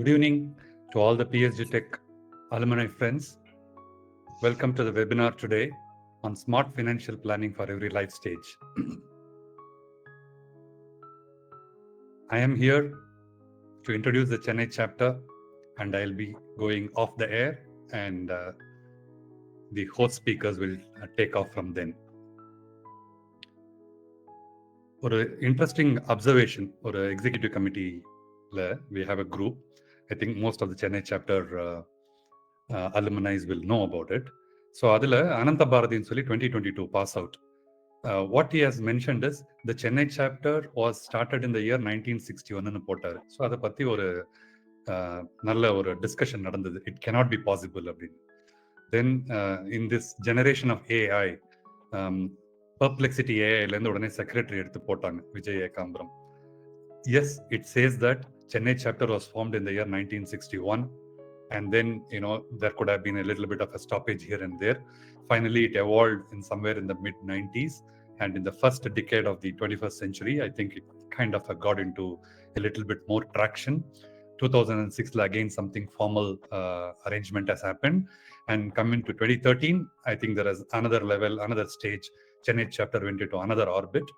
Good evening to all the PSG Tech alumni friends. Welcome to the webinar today on smart financial planning for every life stage. I am here to introduce the Chennai chapter, and I'll be going off the air, and the host speakers will take off from then. For an interesting observation, or an executive committee, we have a group. I think most of the Chennai chapter alumni will know about it. So, adila Ananta Bharati in 2022 pass out. What he has mentioned is the Chennai chapter was started in the year 1961 ன்னு போட்டாரு. So அதை பற்றி ஒரு நல்ல ஒரு discussion நடந்தது. It cannot be possible அப்படின்னு. தென் in this generation of AI, perplexity ஏஐலேருந்து உடனே செக்ரட்டரி எடுத்து போட்டாங்க, Vijay Ekambaram. Yes, it says that Chennai chapter was formed in the year 1961. And then, there could have been a little bit of a stoppage here and there. Finally, it evolved in somewhere in the mid-90s. And in the first decade of the 21st century, I think it kind of got into a little bit more traction. 2006, again, something formal arrangement has happened. And coming to 2013, I think there is another level, another stage. Chennai chapter went into another orbit.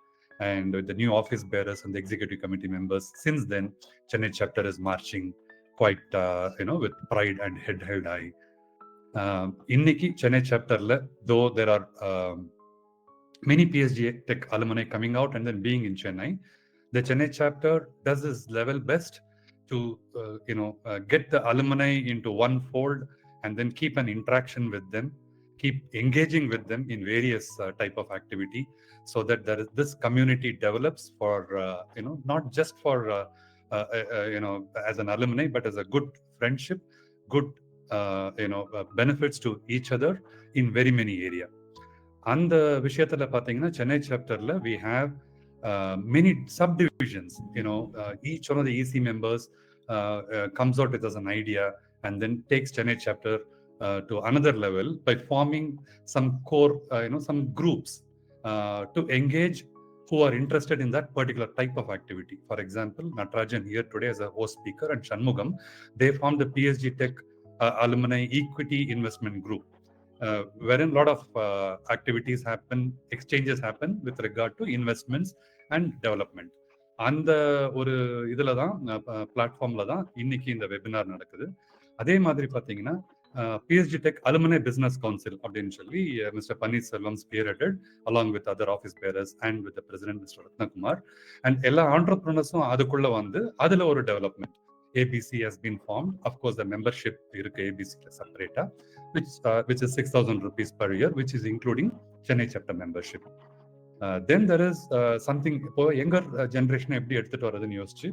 And with the new office bearers and the executive committee members, since then, Chennai chapter is marching quite, with pride and head held high. Inniki Chennai chapter, though there are many PSG Tech alumni coming out and then being in Chennai, the Chennai chapter does its level best to, get the alumni into one fold and then keep an interaction with them, keep engaging with them in various type of activity, so that this community develops for, not just for, as an alumni, but as a good friendship, good, benefits to each other in very many area. அந்த விஷயத்துல பாத்தீங்கன்னா Chennai chapterல we have many subdivisions. Each one of the EC members comes out with as an idea and then takes Chennai chapter to another level by forming some core, some groups to engage who are interested in that particular type of activity. For example, Natarajan here today as a host speaker, and Shanmugam, they formed the PSG Tech Alumni Equity Investment Group, wherein a lot of activities happen, exchanges happen with regard to investments and development. அந்த ஒரு இதில் தான், பிளாட்ஃபார்மில் தான் இன்னைக்கு இந்த webinar நடக்குது. அதே மாதிரி பார்த்தீங்கன்னா PSG Tech Alumni Business Council அப்படின்னு சொல்லி Mr. Paneerselvam spearheaded along with other office bearers and with the president Mr. Ratnakumar, and எல்லா entrepreneursம் அதுக்குள்ள வந்து அதுல ஒரு development. ABC has been formed. Of course, the membership இருக்கு ABC separate, which is 6,000 rupees per year, which is including Chennai chapter membership. Then there is something, இப்போ younger generation எப்படி எடுத்துட்டு வரதுன்னு யோசிச்சு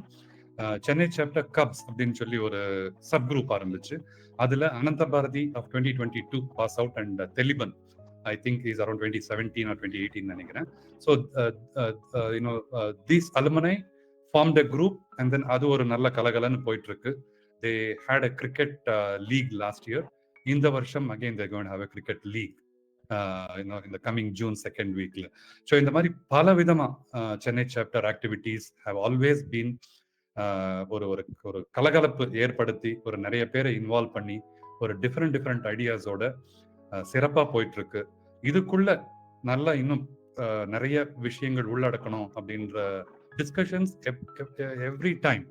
சென்னை சாப்டர் கப்ஸ் அப்படின்னு சொல்லி ஒரு சப் குரூப் ஆரம்பிச்சு, அதுல Anantha Bharathi of 2022 pass out and Thileepan I think is around 2017 or 2018 நினைக்கிறேன். So these alumni formed a group and then அது ஒரு நல்ல கலகலன்னு போயிட்டு இருக்கு. They had a cricket league last year. இந்த வருஷம் again they going to have a cricket league இந்த கமிங் ஜூன் செகண்ட் வீக்ல. ஸோ இந்த மாதிரி பல விதமா Chennai chapter activities have always been ஒரு ஒரு கலகலப்பு ஏற்படுத்தி ஒரு நிறைய பேரை இன்வால்வ் பண்ணி ஒரு டிஃப்ரெண்ட் ஐடியாஸோட சிறப்பா போயிட்டு இருக்கு. இதுக்குள்ள நல்லா இன்னும் நிறைய விஷயங்கள் உள்ளடக்கணும் அப்படின்ற டிஸ்கஷன்ஸ் எவ்ரி டைம்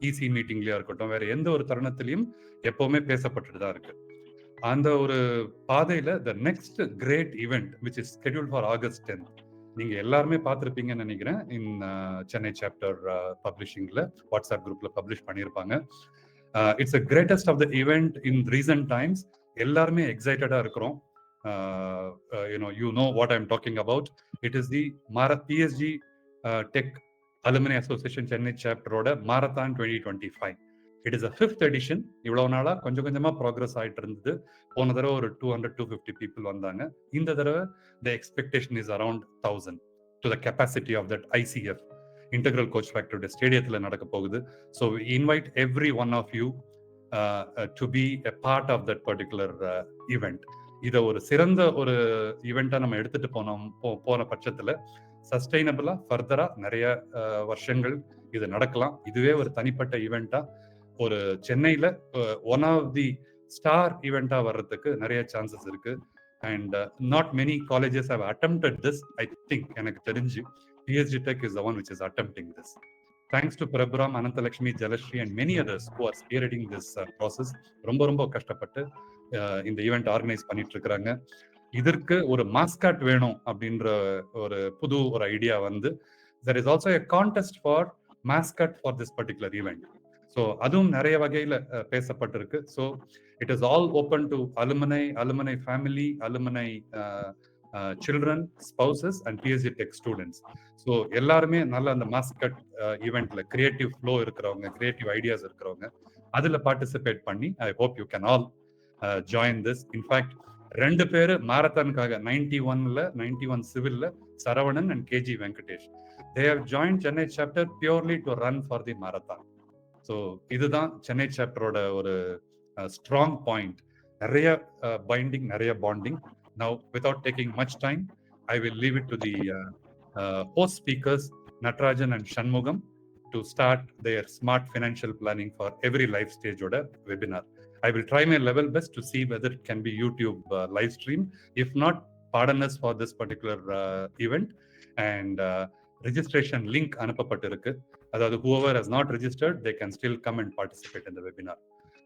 இசி மீட்டிங்லயா இருக்கட்டும், வேற எந்த ஒரு தருணத்திலையும் எப்பவுமே பேசப்பட்டுட்டு தான் இருக்கு. அந்த ஒரு பாதையில the next great event which is schedule for August 10th, நீங்க எல்லாருமே பார்த்துருப்பீங்கன்னு நினைக்கிறேன். இன் சென்னை சாப்டர் பப்ளிஷிங்ல வாட்ஸ்அப் குரூப்ல பப்ளிஷ் பண்ணியிருப்பாங்க. It's a greatest of the event in recent times. எல்லாருமே எக்ஸைட்டடா இருக்கிறோம். You know what I am talking about. It is the PSG tech alumni association Chennai சாப்டரோட marathon 2025. It is a 5th edition. இவ்வளவு நாளா கொஞ்சம் கொஞ்சமா ப்ராக்ரஸ் ஆயிட்டு இருந்தது. போன தடவை ஒரு 200-250 பீப்புள் வந்தாங்க. இந்த தடவை the expectation is around 1,000 to the capacity of that ICF, Integral Coach Factory ஸ்டேடியத்துல நடக்க போகுது. So we invite every one of you to be a part of that particular event. இதை ஒரு சிறந்த ஒரு ஈவெண்டா நம்ம எடுத்துட்டு போன பட்சத்துல சஸ்டைனபிளா ஃபர்தரா நிறைய வருஷங்கள் இது நடக்கலாம். இதுவே ஒரு தனிப்பட்ட ஈவெண்டா ஒரு சென்னையில ஒன் ஆஃப் தி ஸ்டார் ஈவெண்டா வர்றதுக்கு நிறைய சான்சஸ் இருக்கு. And not many colleges have attempted this. I think எனக்கு தெரிஞ்சு PSG Tech is the one which is attempting this. Thanks to Prabhuram, Anantalakshmi, Jalashri and many others who are spearheading this process. ரொம்ப கஷ்டப்பட்டு இந்த event organise பண்ணிட்டு இருக்காங்க. இதற்கு ஒரு mascot வேணும் அப்படின்ற ஒரு புது ஒரு ஐடியா வந்து there is also a contest for mascot for this particular event. So அதுவும் நிறைய வகையில் பேசப்பட்டிருக்கு. So it is all open to alumni family, alumni children, spouses and PSG Tech students. So எல்லாருமே நல்ல அந்த மாஸ்கட் ஈவெண்ட்ல கிரியேட்டிவ் ஃப்ளோ இருக்கிறவங்க, creative ideas இருக்கிறவங்க அதில் பார்ட்டிசிபேட் பண்ணி I hope you can all join this. In fact 2 பேர் மாரத்தானுக்காக 91 சிவில்ல Saravanan and KG Venkatesh, they have joined Chennai chapter purely to run for the marathon. So இதுதான் சென்னை சாப்டரோட ஒரு ஸ்ட்ராங் பாயிண்ட். நிறைய பைண்டிங், நிறைய bonding. Now without taking much time, I will leave it to the host speakers Natarajan and Shanmugam to start their smart financial planning for every life stage oda webinar. I will try my level best to see whether it can be YouTube live stream. If not, pardon us for this particular event. And registration link அனுப்பப்பட்டிருக்கு. அதாவது whoever has not registered, they can still come and participate in the webinar.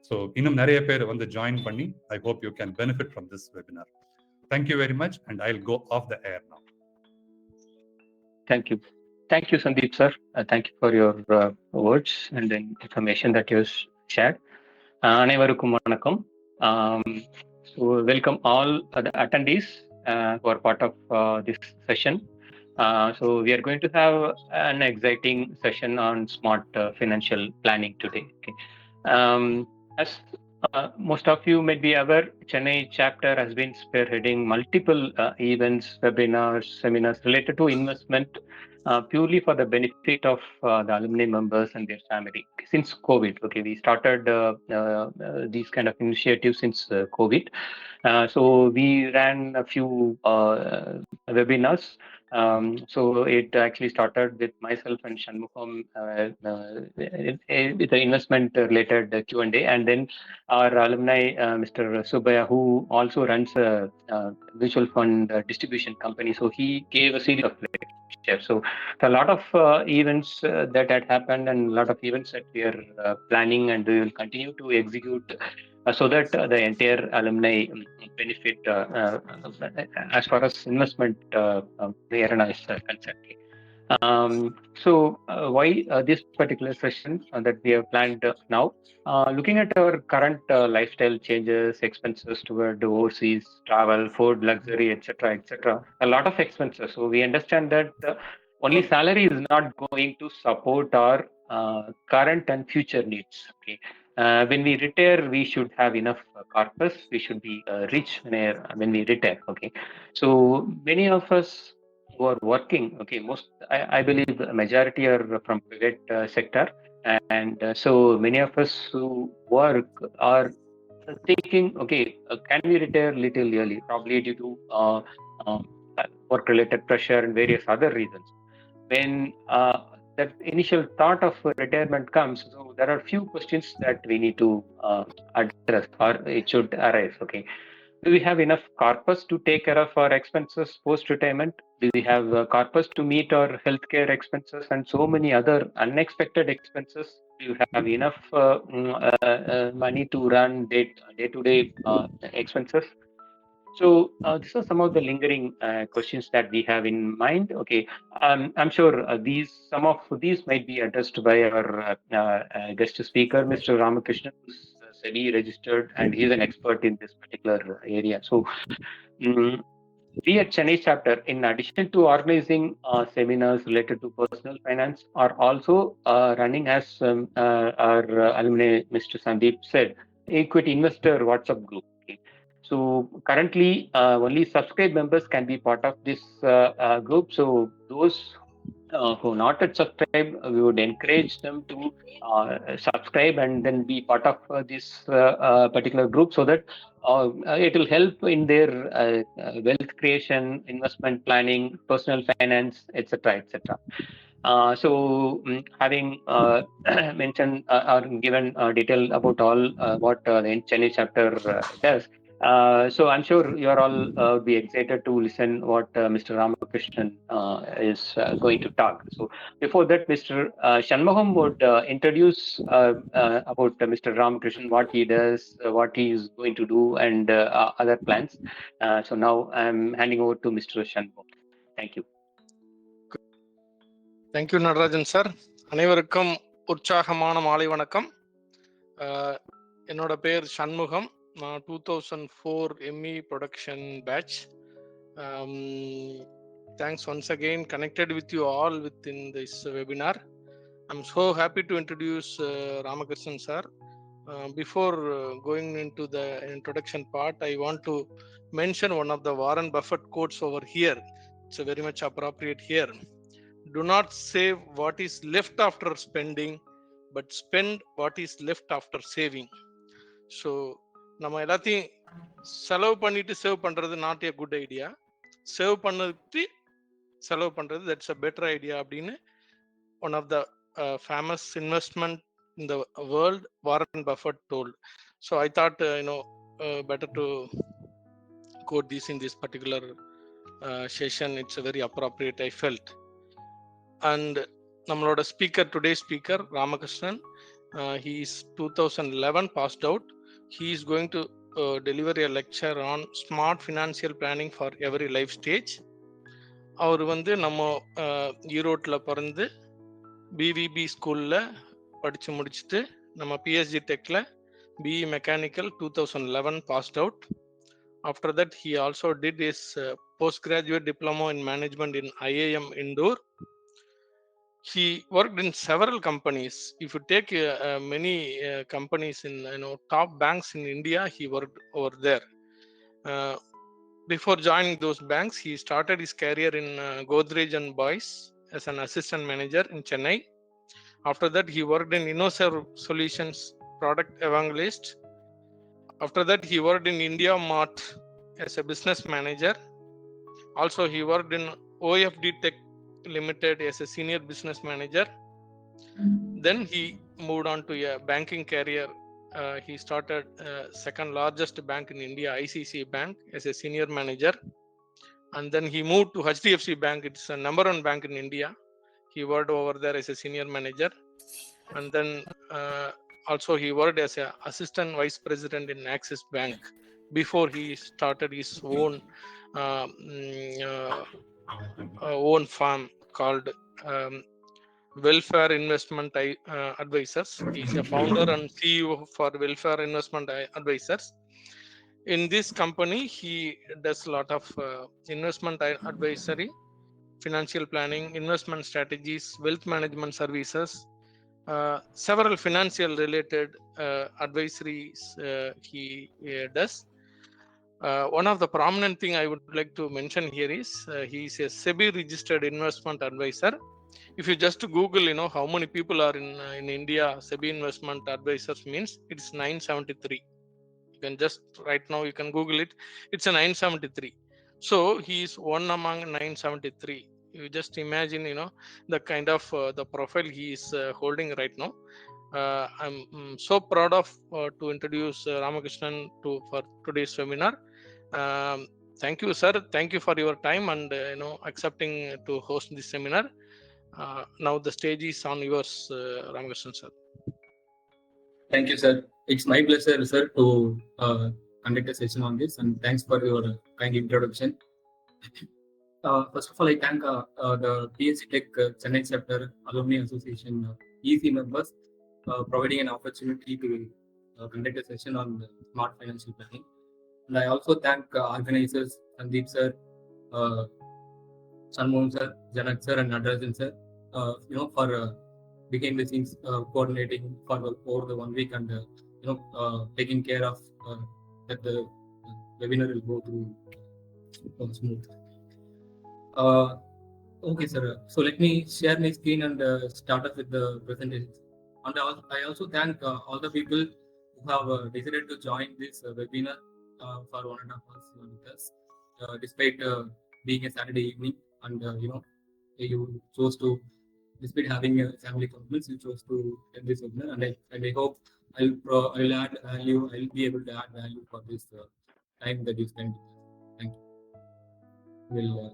So இன்னும் நிறைய பேர் வந்து join பண்ணி I hope you can benefit from this webinar. Thank you very much and I'll go off the air now. Thank you, Sandeep sir. Thank you for your words and then information that you shared. அனைவருக்கும் வணக்கம். So welcome all the attendees who are part of this session. So we are going to have an exciting session on smart financial planning today. Okay. As most of you may be aware, Chennai chapter has been spearheading multiple events, webinars, seminars related to investment purely for the benefit of the alumni members and their family since COVID. Okay, we started these kind of initiatives since COVID. So we ran a few webinars. So it actually started with myself and Shanmugam with the investment related Q&A, and then our alumni, Mr. Subaya, who also runs a mutual fund distribution company. So he gave a series of lectures. So a lot of events that had happened and a lot of events that we are planning and we will continue to execute so that the entire alumni benefit as far as investment arena is concerned. So why this particular session that we have planned now? Looking at our current lifestyle changes, expenses toward overseas travel, food, luxury, etc., a lot of expenses. So we understand that only salary is not going to support our current and future needs. Okay. When we retire, we should have enough corpus. We should be rich when we retire. Okay. So many of us who are working, okay, I believe the majority are from private sector, and so many of us who work are thinking, okay, can we retire little early, probably due to work-related pressure and various other reasons. When that initial thought of retirement comes, so there are few questions that we need to address or it should arise. Okay. Do we have enough corpus to take care of our expenses post-retirement? Do we have corpus to meet our healthcare expenses and so many other unexpected expenses? Do you have enough money to run day-to-day expenses? So these are some of the lingering questions that we have in mind. Okay, I'm sure some of these might be addressed by our guest speaker, Mr. Ramakrishnan, who's SEBI registered, and he's an expert in this particular area. So we at Chennai chapter, in addition to organizing seminars related to personal finance, are also running, as our alumni, Mr. Sandeep said, equity investor WhatsApp group. Okay. So currently, only subscribed members can be part of this group. So those who not yet subscribed, we would encourage them to subscribe and then be part of this particular group, so that it will help in their wealth creation, investment planning, personal finance, etc., etc. Having mentioned or given detail about all what the Chennai chapter does, so I'm sure you are all would be excited to listen what Mr. Ramakrishnan is going to talk. So before that, Mr. Shanmugam would introduce about Mr. Ramakrishnan, what he does, what he is going to do, and other plans. So now I'm handing over to Mr. Shanmugam. Thank you. Thank you Natarajan sir. அனைவருக்கும் உற்சாகமான மாலை வணக்கம். என்னோட பேர் சண்முகம். நான் 2004 ME production batch. Thanks once again connected with you all within this webinar. I'm so happy to introduce Ramakrishnan sir. Before going into the introduction part, I want to mention one of the Warren Buffett quotes over here. It's very much appropriate here. Do not save what is left after spending, but spend what is left after saving. So நம்ம எல்லாத்தையும் செலவு பண்ணிட்டு save பண்றது not a good idea. Save பண்ணிட்டு செலவு பண்றது that's a better idea அப்படின்னு one of the famous investment in the world, Warren Buffett told. So I thought better to quote this in this particular session. It's a very appropriate, I felt. And நம்மளோட speaker, today speaker Ramakrishnan, he is 2011 passed out. He is going to deliver a lecture on smart financial planning for every life stage. அவர் வந்து நம்ம ஈரோட்டில் பிறந்து PVB ஸ்கூலில் படித்து முடிச்சுட்டு நம்ம பிஎஸ்ஜி டெக்கில் BE mechanical 2011 passed out. After that, he also did his postgraduate diploma in management in IIM Indore. He worked in several companies. If you take many companies in top banks in India, he worked over there. Before joining those banks, he started his career in Godrej and Boyce as an assistant manager in Chennai. After that, he worked in InnoServe Solutions product evangelist. After that, he worked in India Mart as a business manager. Also, he worked in OFD Tech Limited as a senior business manager. Then he moved on to a banking career. He started second largest bank in India, ICC Bank, as a senior manager. And then he moved to HDFC Bank. It's a number one bank in India. He worked over there as a senior manager. And then also he worked as a assistant vice president in Axis Bank before he started his own firm called Welfare Investment Advisors. He is a founder and CEO for Welfare Investment Advisors. In this company, he does a lot of investment advisory, financial planning, investment strategies, wealth management services, several financial related advisories he does. One of the prominent thing I would like to mention here is he is a SEBI Registered Investment Advisor. If you just Google, how many people are in India SEBI Investment Advisors means it's 973. You can just right now you can Google it. It's a 973. So he is one among 973. You just imagine, the kind of the profile he is holding right now. I'm so proud of to introduce Ramakrishnan for today's webinar. Thank you, sir. Thank you for your time and accepting to host this seminar. Now the stage is on yours, Ramakrishnan sir. Thank you, sir. It's my pleasure, sir, to conduct a session on this, and thanks for your kind introduction. First of all, I thank the PSG Tech Chennai Chapter Alumni Association EC members providing an opportunity to conduct a session on smart financial planning. And I also thank organizers Sandeep sir, Shanmugam sir, Janak sir, and Nadarajan sir, for behind the scenes coordinating for over the 1 week and taking care of that the webinar will go through smooth. Okay, sir. So let me share my screen and start off with the presentation. And I also thank all the people who have decided to join this webinar for 1.5 hours with us, despite being a Saturday evening, and you chose to despite having a family commitments, we chose to attend this webinar, and I hope I'll add value. I'll be able to add value for this time that you spent. Thank you.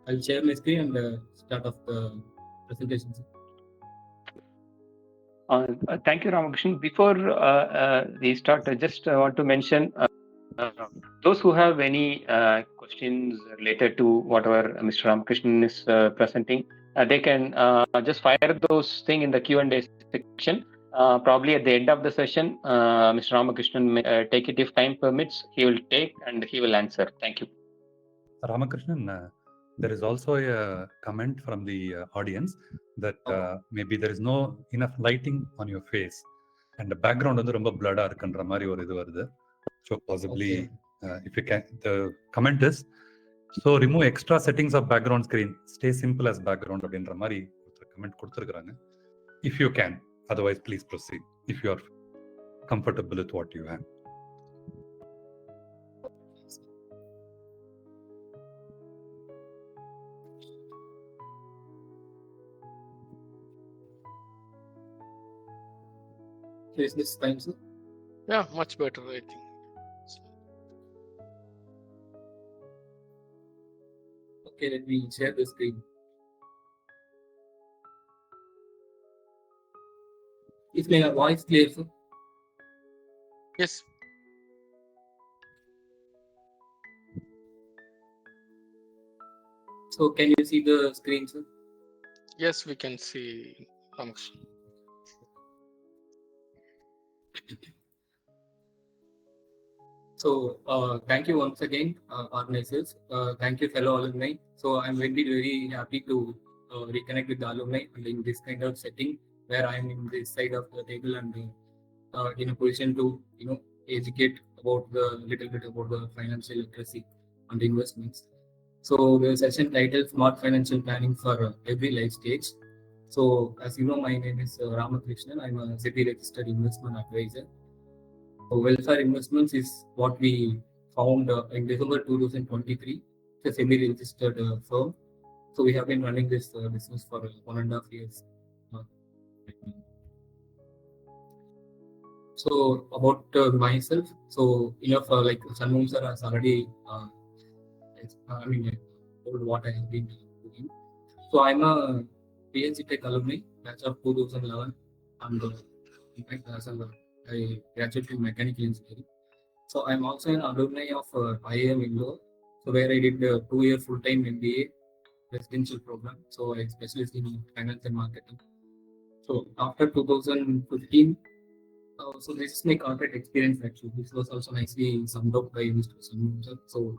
I'll share my screen and start off the presentation. Thank you, Ramakrishnan. Before we start, I just want to mention those who have any questions related to whatever Mr. Ramakrishnan is presenting, they can just fire those things in the Q&A section. Probably at the end of the session, Mr. Ramakrishnan may take it if time permits. He will take and he will answer. Thank you. Ramakrishnan, there is also a comment from the audience that maybe there is no enough lighting on your face and the background வந்து ரொம்ப blurred இருக்குன்ற மாதிரி ஒரு இது வருது. So possibly if you can, the comment is, so remove extra settings of background screen, stay simple as background அப்படின்ற மாதிரி comment கொடுத்துருக்காங்க. If you can, otherwise please proceed if you are comfortable with what you have. Is this fine, sir? Yeah, much better, I think. Okay, let me share the screen. Is my voice clear, sir? Yes. So can you see the screen, sir? Yes, we can see, Ramakrishnan. So thank you once again, organizers. Thank you, fellow alumni. So I'm very happy to reconnect with the alumni and in this kind of setting where I'm in this side of the table and in a position to educate about the little bit about the financial literacy and investments. So the session titled Smart Financial Planning for Every Life Stage. So as you know, my name is Ramakrishnan. I'm a SEBI Registered Investment Advisor. So Welfare Investments is what we found in December 2023. It's a SEBI registered firm. So we have been running this business for 1.5 years. So about myself, so enough like Shanmugam sir has already told what I have been doing. So I'm a PSG Tech alumni, batch of 2011, and in fact I graduated in mechanical engineering. So I'm also an alumni of IIM Indore, so where I did a 2-year full-time MBA residential program. So I specialized in finance and marketing. So after 2015, so this is my corporate experience actually. This was also nicely summed up by Mr. Shanmugam. So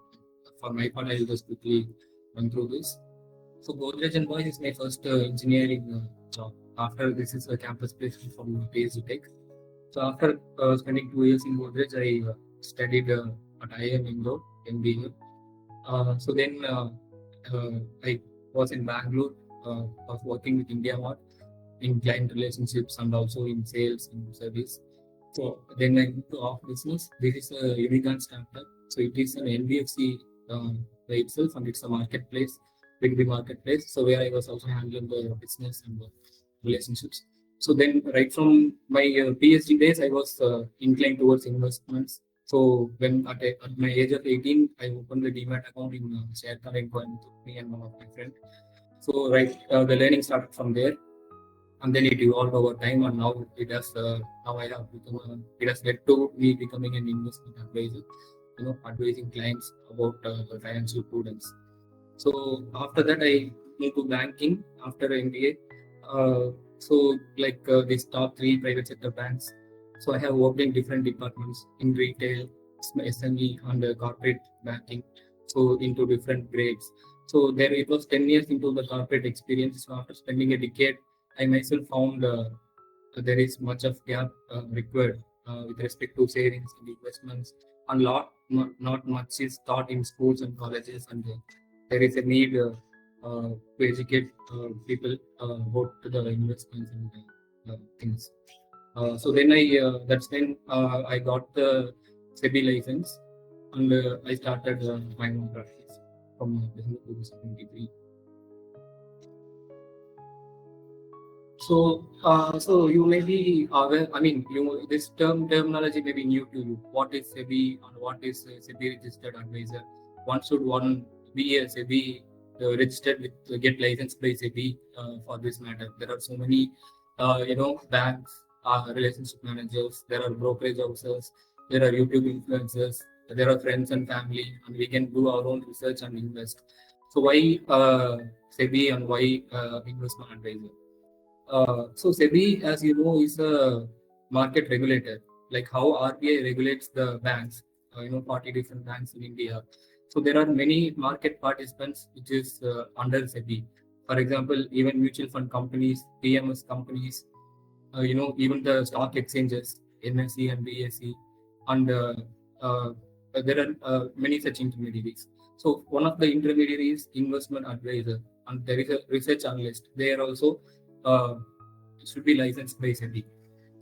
for my part, I will just quickly run through this. So Godrej and Boys is my first engineering job. After this is a campus placement from PSG Tech. So after spending 2 years in Godrej, I studied at IIM Indore, MBA. So then I was in Bangalore, was working with IndiaMart in client relationships and also in sales and service. So then I moved to off business. This is a unicorn startup. So it is an NBFC by itself, and it's a marketplace, big marketplace. So where I was also handling the business and the relationships. So then right from my PhD days, I was inclined towards investments. So when at my age of 18, I opened the demat account in share in Coimbatore, me and one of my friends. So the learning started from there, and then it evolved over time, and now it has it has led to me becoming an investment advisor, advising clients about the financial prudence. So after that, I moved to banking after MBA. So like these top 3 private sector banks. So I have worked in different departments in retail, SME, and corporate banking. So into different grades. So there it was 10 years into the corporate experience. So after spending a decade, I myself found there is much of gap required with respect to savings and investments, and not much is taught in schools and colleges, and there is a need to educate people about the investments and things. So then that's when I got the SEBI license, and I started my own practice from December 2023. So you may be aware. I mean, this terminology may be new to you. What is SEBI and what is SEBI Registered Advisor? One be a SEBI registered with get licensed by SEBI for this matter. There are so many, banks, relationship managers. There are brokerage houses. There are YouTube influencers. There are friends and family, and we can do our own research and invest. So why SEBI and why investment advisor? So SEBI, as you know, is a market regulator, like how RBI regulates the banks. 40 different banks in India. So there are many market participants which is under SEBI. For example, even mutual fund companies, PMS companies, even the stock exchanges, NSE and BSE, and there are many such intermediaries. So one of the intermediaries, investment advisor, and there is a research analyst. They are also should be licensed by SEBI.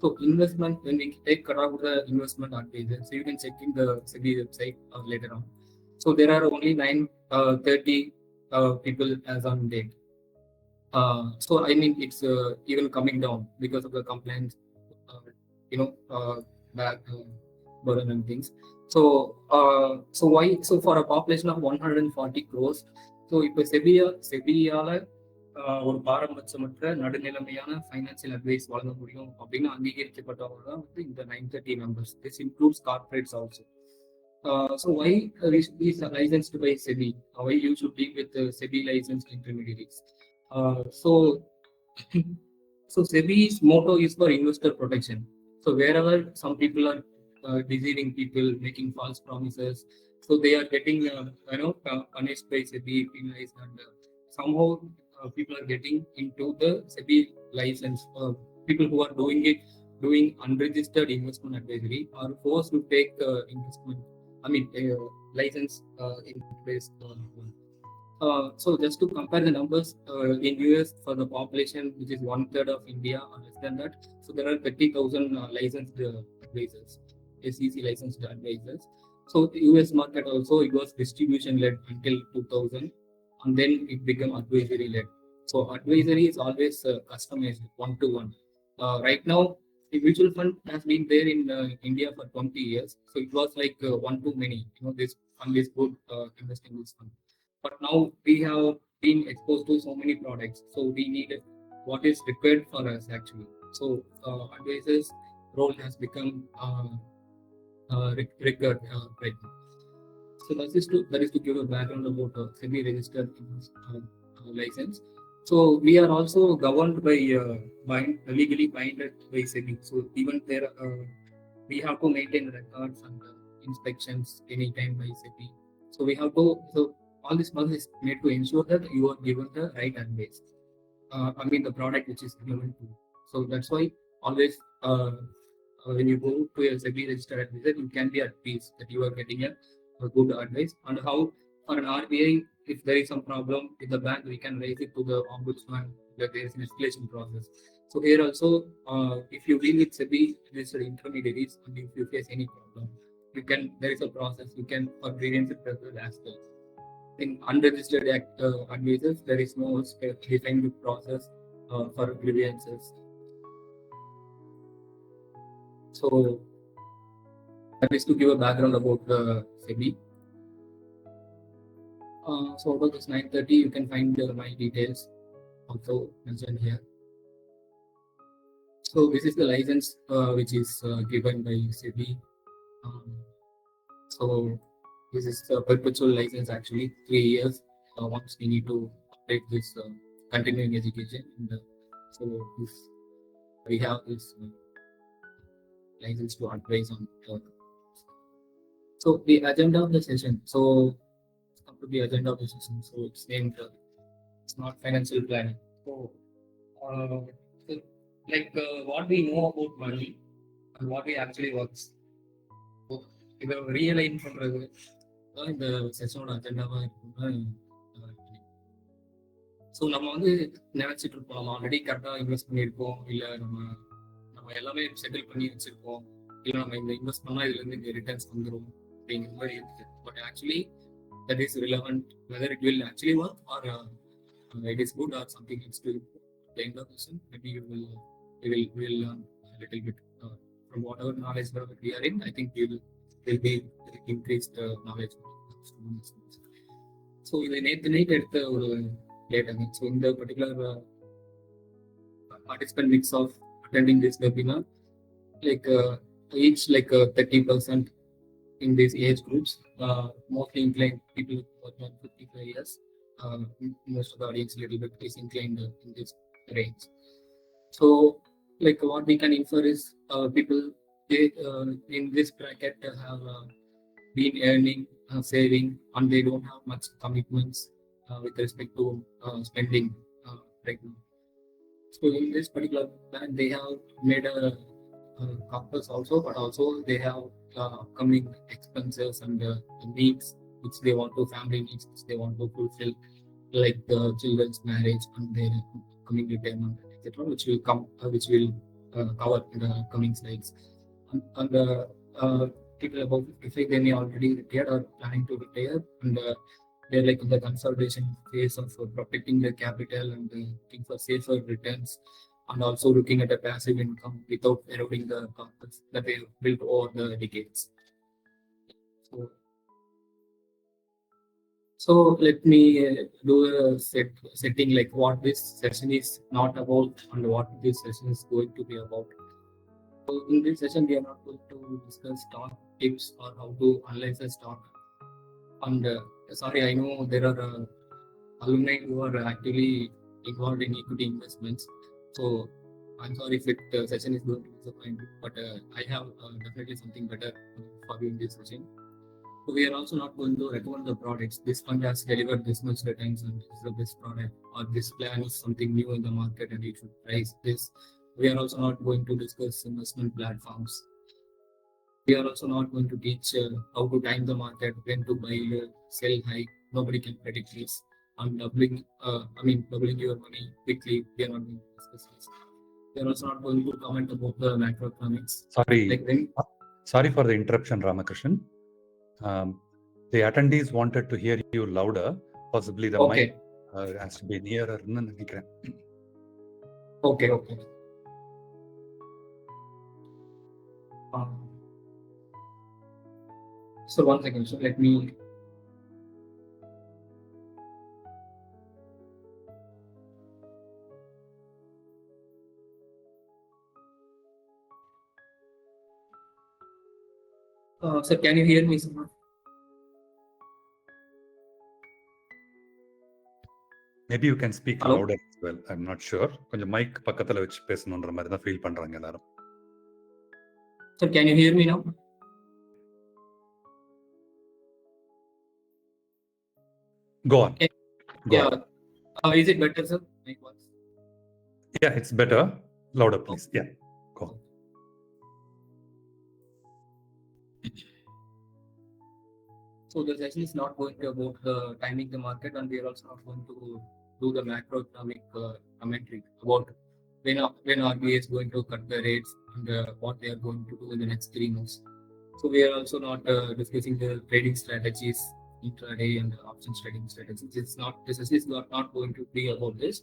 So investment, when we take around the investment advisor, so you can check in the SEBI website later on. So there are only 930 people as on date. So I mean, it's even coming down because of the compliance, back burden and things. So why? So for a population of 140 crores, so இப்போ செபியால ஒரு பாரபட்சமற்ற நடுநிலைமையான financial advice வழங்க முடியும் அப்படின்னு அங்கீகரிக்கப்பட்டவங்க தான் வந்து இந்த 930 members. This includes corporates also. So why is licensed by SEBI? Why you should deal with SEBI licensed intermediaries? So SEBI's motto is for investor protection. So wherever some people are deceiving people, making false promises, so they are getting punished by SEBI, penalized, and somehow people are getting into the SEBI license. People who are doing unregistered investment advisory are forced to take investment. License in place. So just to compare the numbers, in US for the population, which is 1/3 of India or less than that, so there are 30,000 licensed advisors, SEC licensed advisors. So the US market also, it was distribution led until 2000, and then it became advisory led. So advisory is always customized one-to-one. Right now, the mutual fund has been there in India for 20 years. So it was like one too many. This fund is good, investing in this fund. But now we have been exposed to so many products. So we need what is required for us actually. So advisors' role has become required right now. So that is to give a background about SEBI registered license. So we are also governed by legally binded by SEBI. So even there, we have to maintain records and inspections anytime by SEBI. So we have to. So all this process is made to ensure that you are given the right advice. The product which is relevant to. So that's why always when you go to a SEBI registered advisor, you can be at peace that you are getting a good advice. And how for an RBI, if there is some problem with the bank, we can raise it to the ombudsman. That there is an escalation process. So here also, if you deal with SEBI registered intermediaries, and if you face any problem, there is a process. You can for grievance process as well. In unregistered advisors, there is no defined process for grievances. So that is to give a background about the SEBI. So about this 930, you can find my details also mentioned here. So this is the license which is given by SEBI. So this is a perpetual license actually, 3 years. Once we need to update this continuing education. So we have this license to advise on. So the agenda of the session. So come to the agenda of the session. So it's named smart financial planning. So what we know about money and what we actually works. So இதை ரியலைன் பண்றது தான் இந்த செஷனோட அஜெண்டாவா இருக்குன்னு. So நம்ம வந்து நினைச்சிட்டு இருப்போம், நம்ம ஆல்ரெடி கரெக்டாக இன்வெஸ்ட் பண்ணியிருக்கோம், இல்லை நம்ம எல்லாமே செட்டில் பண்ணி வச்சிருக்கோம், இல்லை நம்ம இந்த இன்வெஸ்ட் பண்ணால் இதுலேருந்து இந்த ரிட்டர்ன்ஸ் வந்துடும் அப்படிங்கிற மாதிரி இருக்குது. But actually that is relevant whether it will actually work or it is good or something it's to. the end of the session, maybe we will learn a little bit from whatever knowledge that we are in. I think will be increased knowledge. So the night at the data. So in the particular participant mix of attending this webinar, like each like 30% in these age groups, mostly inclined people more than 55 years. Most of the audience a little bit is inclined in this range. So like what we can infer is people in this bracket have been earning, saving, and they don't have much commitments with respect to spending right now. So in this particular plan, they have made a corpus also, but also they have upcoming expenses and needs which they want to, family needs which they want to fulfill, like the children's marriage and their coming retirement, etc., which will cover in the coming slides. And people above 55, they may already retired or planning to retire, and they're like in the consolidation phase of protecting their capital and looking for safer returns, and also looking at a passive income without eroding the corpus that they have built over the decades. So let me do a setting like what this session is not about and what this session is going to be about. So in this session, we are not going to discuss stock tips or how to analyze a stock. And sorry, I know there are alumni who are actively involved in equity investments. So I'm sorry if the session is going to disappoint you, but I have definitely something better for you in this session. So we are also not going to recommend the products. This fund has delivered this much returns and this is the best product, or this plan is something new in the market and you should price this. We are also not going to discuss investment platforms. We are also not going to teach how to time the market, when to buy, sell high. Nobody can predict this. And doubling your money quickly. We are not going to discuss this. We are also not going to comment about the macroeconomics. Sorry for the interruption, Ramakrishnan. The attendees wanted to hear you louder. Possibly the mic has to be nearer. Okay. So one second. So let me. Sir, can you hear me, sir? Maybe you can speak louder as well. I'm not sure. கொஞ்சம் mic பக்கத்துல வச்சு பேசணும்ன்ற மாதிரி தான் feel பண்றாங்க எல்லாரும். Sir, can you hear me now? Go on. Yeah. Is it better, sir? Yeah, it's better. Louder, please. Yeah. Go on. So the session is not going to about timing the market, and we are also not going to do the macroeconomic commentary about when RBI is going to cut the rates and what they are going to do in the next 3 months. So we are also not discussing the trading strategies, intraday and options trading strategies. It's not, this is not going to be about this.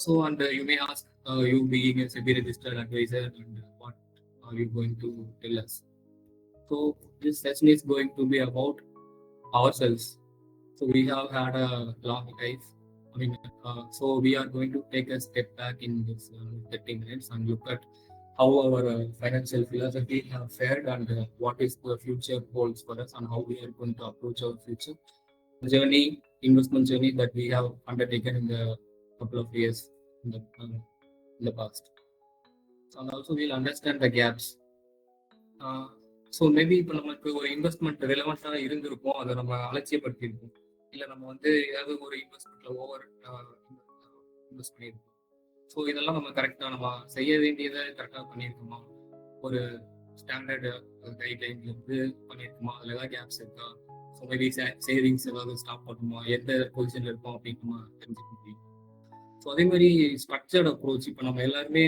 So and you may ask, you being a SEBI Registered Advisor, and what are you going to tell us? So this session is going to be about ourselves. So we have had a long life. So we are going to take a step back in this 30 minutes and look at how our financial philosophy have fared and what is the future holds for us and how we are going to approach our future journey, investment journey that we have undertaken in the couple of years in the past. And also we'll understand the gaps. So maybe இப்போ நமக்கு ஒரு investment ரிலவெண்ட்டாக இருந்திருக்கும், அதை நம்ம அலட்சியப்படுத்தியிருப்போம், இல்லை நம்ம வந்து ஏதாவது ஒரு இன்வெஸ்ட்மெண்ட்ல ஓவர் இன்வெஸ்ட் பண்ணியிருக்கோம். ஸோ இதெல்லாம் நம்ம கரெக்டாக நம்ம செய்ய வேண்டியதை கரெக்டாக பண்ணியிருக்கோமா, ஒரு ஸ்டாண்டர்டு கைட்லைன்ல இருந்து பண்ணியிருக்கோமா, அதில் ஏதாவது கேப்ஸ் இருக்கா, ஸோ மேபி சேவிங்ஸ் ஏதாவது ஸ்டாப் பண்ணுமா, எந்த பொசிஷன்ல இருக்கோம் அப்படின்னு நம்ம தெரிஞ்சுக்க முடியும். ஸோ அதே மாதிரி ஸ்ட்ரக்சர்ட் அப்ரோச், இப்போ நம்ம எல்லாருமே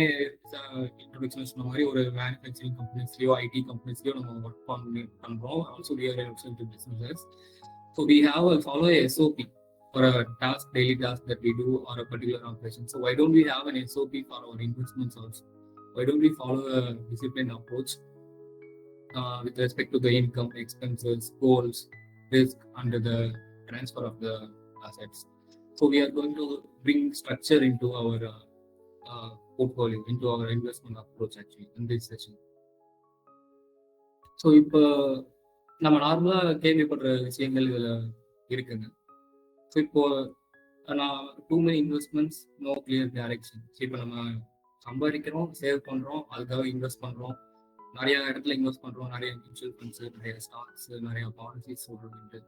இன்ட்ரோடக்ஷன் சொன்ன மாதிரி ஒரு மேனுஃபேக்சரிங் கம்பெனிஸ்லையோ ஐடி கம்பெனிஸ்லையோ நம்ம ஒர்க் பண்ணுறோம். Also we are business. So we have follow SOP. for a task, daily task that we do or a particular operation. So why don't we have an SOP for our investments also? Why don't we follow a disciplined approach with respect to the income, expenses, goals, risk, and the transfer of the assets? So we are going to bring structure into our portfolio, into our investment approach actually in this session. So இப்போ நம்ம நார்மலாக கேள்விப்படுற விஷயங்கள் இதில் இருக்குங்க. So இப்போ நான் too many investments, no clear direction. So இப்போ நம்ம சம்பாதிக்கிறோம், சேவ் பண்ணுறோம், அதுக்காக இன்வெஸ்ட் பண்ணுறோம், நிறைய இடத்துல இன்வெஸ்ட் பண்ணுறோம், நிறைய மியூச்சுவல் ஃபண்ட்ஸு, நிறைய ஸ்டாக்ஸு, நிறைய பாலிசிஸ் சொல்கிறோம்ட்டு.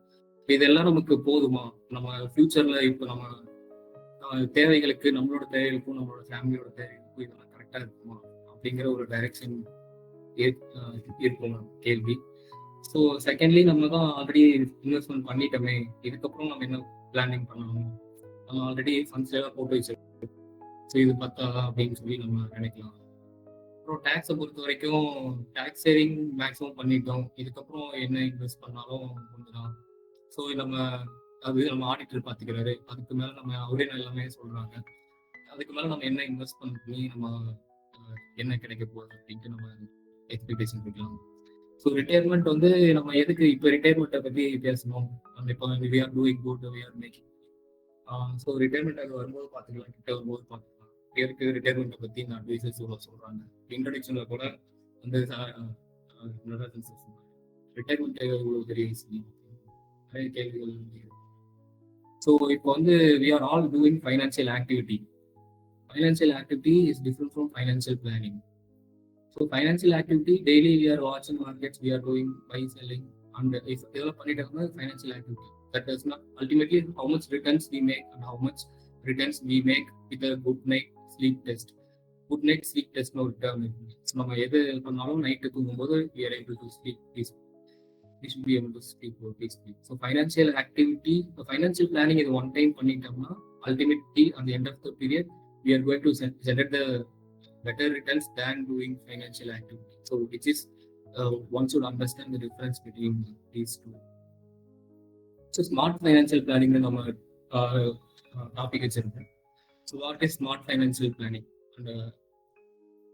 இதெல்லாம் நமக்கு போதுமா? நம்ம ஃப்யூச்சரில் இப்போ நம்ம தேவைகளுக்கு, நம்மளோட தேவைகளுக்கும் நம்மளோட ஃபேமிலியோட தேவைகளுக்கும் இதெல்லாம் கரெக்டாக இருக்குமா அப்படிங்கிற ஒரு டைரக்ஷன் இருக்கும் கேள்வி. ஸோ செகண்ட்லி, நம்ம தான் ஆல்ரெடி இன்வெஸ்ட்மெண்ட் பண்ணிட்டோமே, இதுக்கப்புறம் நம்ம என்ன பிளானிங் பண்ணணும்? நம்ம ஆல்ரெடி ஃபண்ட்ஸ் எல்லாம் போட்டு வச்சிருக்கோம், ஸோ இது பத்தாதா அப்படின்னு சொல்லி நம்ம நினைக்கலாம். அப்புறம் டேக்ஸை பொறுத்த வரைக்கும் டேக்ஸ் சேவிங் மேக்ஸிமம் பண்ணிட்டோம், இதுக்கப்புறம் என்ன இன்வெஸ்ட் பண்ணாலும் ஒன்று தான். ஸோ நம்ம ஆடிட்டர் பார்த்துக்கிறாரு, அதுக்கு மேலே நம்ம அவரே எல்லாமே சொல்கிறாங்க, அதுக்கு மேலே நம்ம என்ன இன்வெஸ்ட் பண்ணி நம்ம என்ன கிடைக்க போகுது அப்படின்ட்டு நம்ம எக்ஸ்பெக்டேஷன் இருக்கலாம். ஸோ ரிட்டையர்மெண்ட் வந்து நம்ம எதுக்கு இப்போ ரிட்டையர்மெண்ட்டை பற்றி பேசணும்? இப்போ we are doing good, we are making. So retirement அது வரும்போது பார்த்துக்கலாம், கிட்ட வரும்போது பார்த்துக்கலாம். பேருக்கு ரிட்டையர்மெண்ட்டை பற்றி இந்த அட்வைசர்ஸ் இவ்வளோ சொல்கிறாங்க. இன்ட்ரடக்ஷனில் கூட வந்து ரிட்டையர்மெண்ட் இவ்வளோ பெரிய விஷயம், நிறைய கேள்விகள். ஸோ இப்போ வந்து we are all doing financial activity. Financial activity is different from financial planning. So financial activity, daily we are watching markets, we are doing buy, selling, and if develop financial activity, that does not ultimately how much returns we make and how much returns we make with a good night sleep test. Good night sleep test no term. So நம்ம எது பண்ணாலும் night தூங்கும்போது we are able to sleep peacefully. We should be able to sleep peacefully. So financial activity, the financial planning is one time பண்ணிட்டோம்னா ultimately at the end of the period we are going to generate the better returns than doing financial activity. So which is one should understand the difference between these two. So smart financial planning is our topic. So what is smart financial planning? And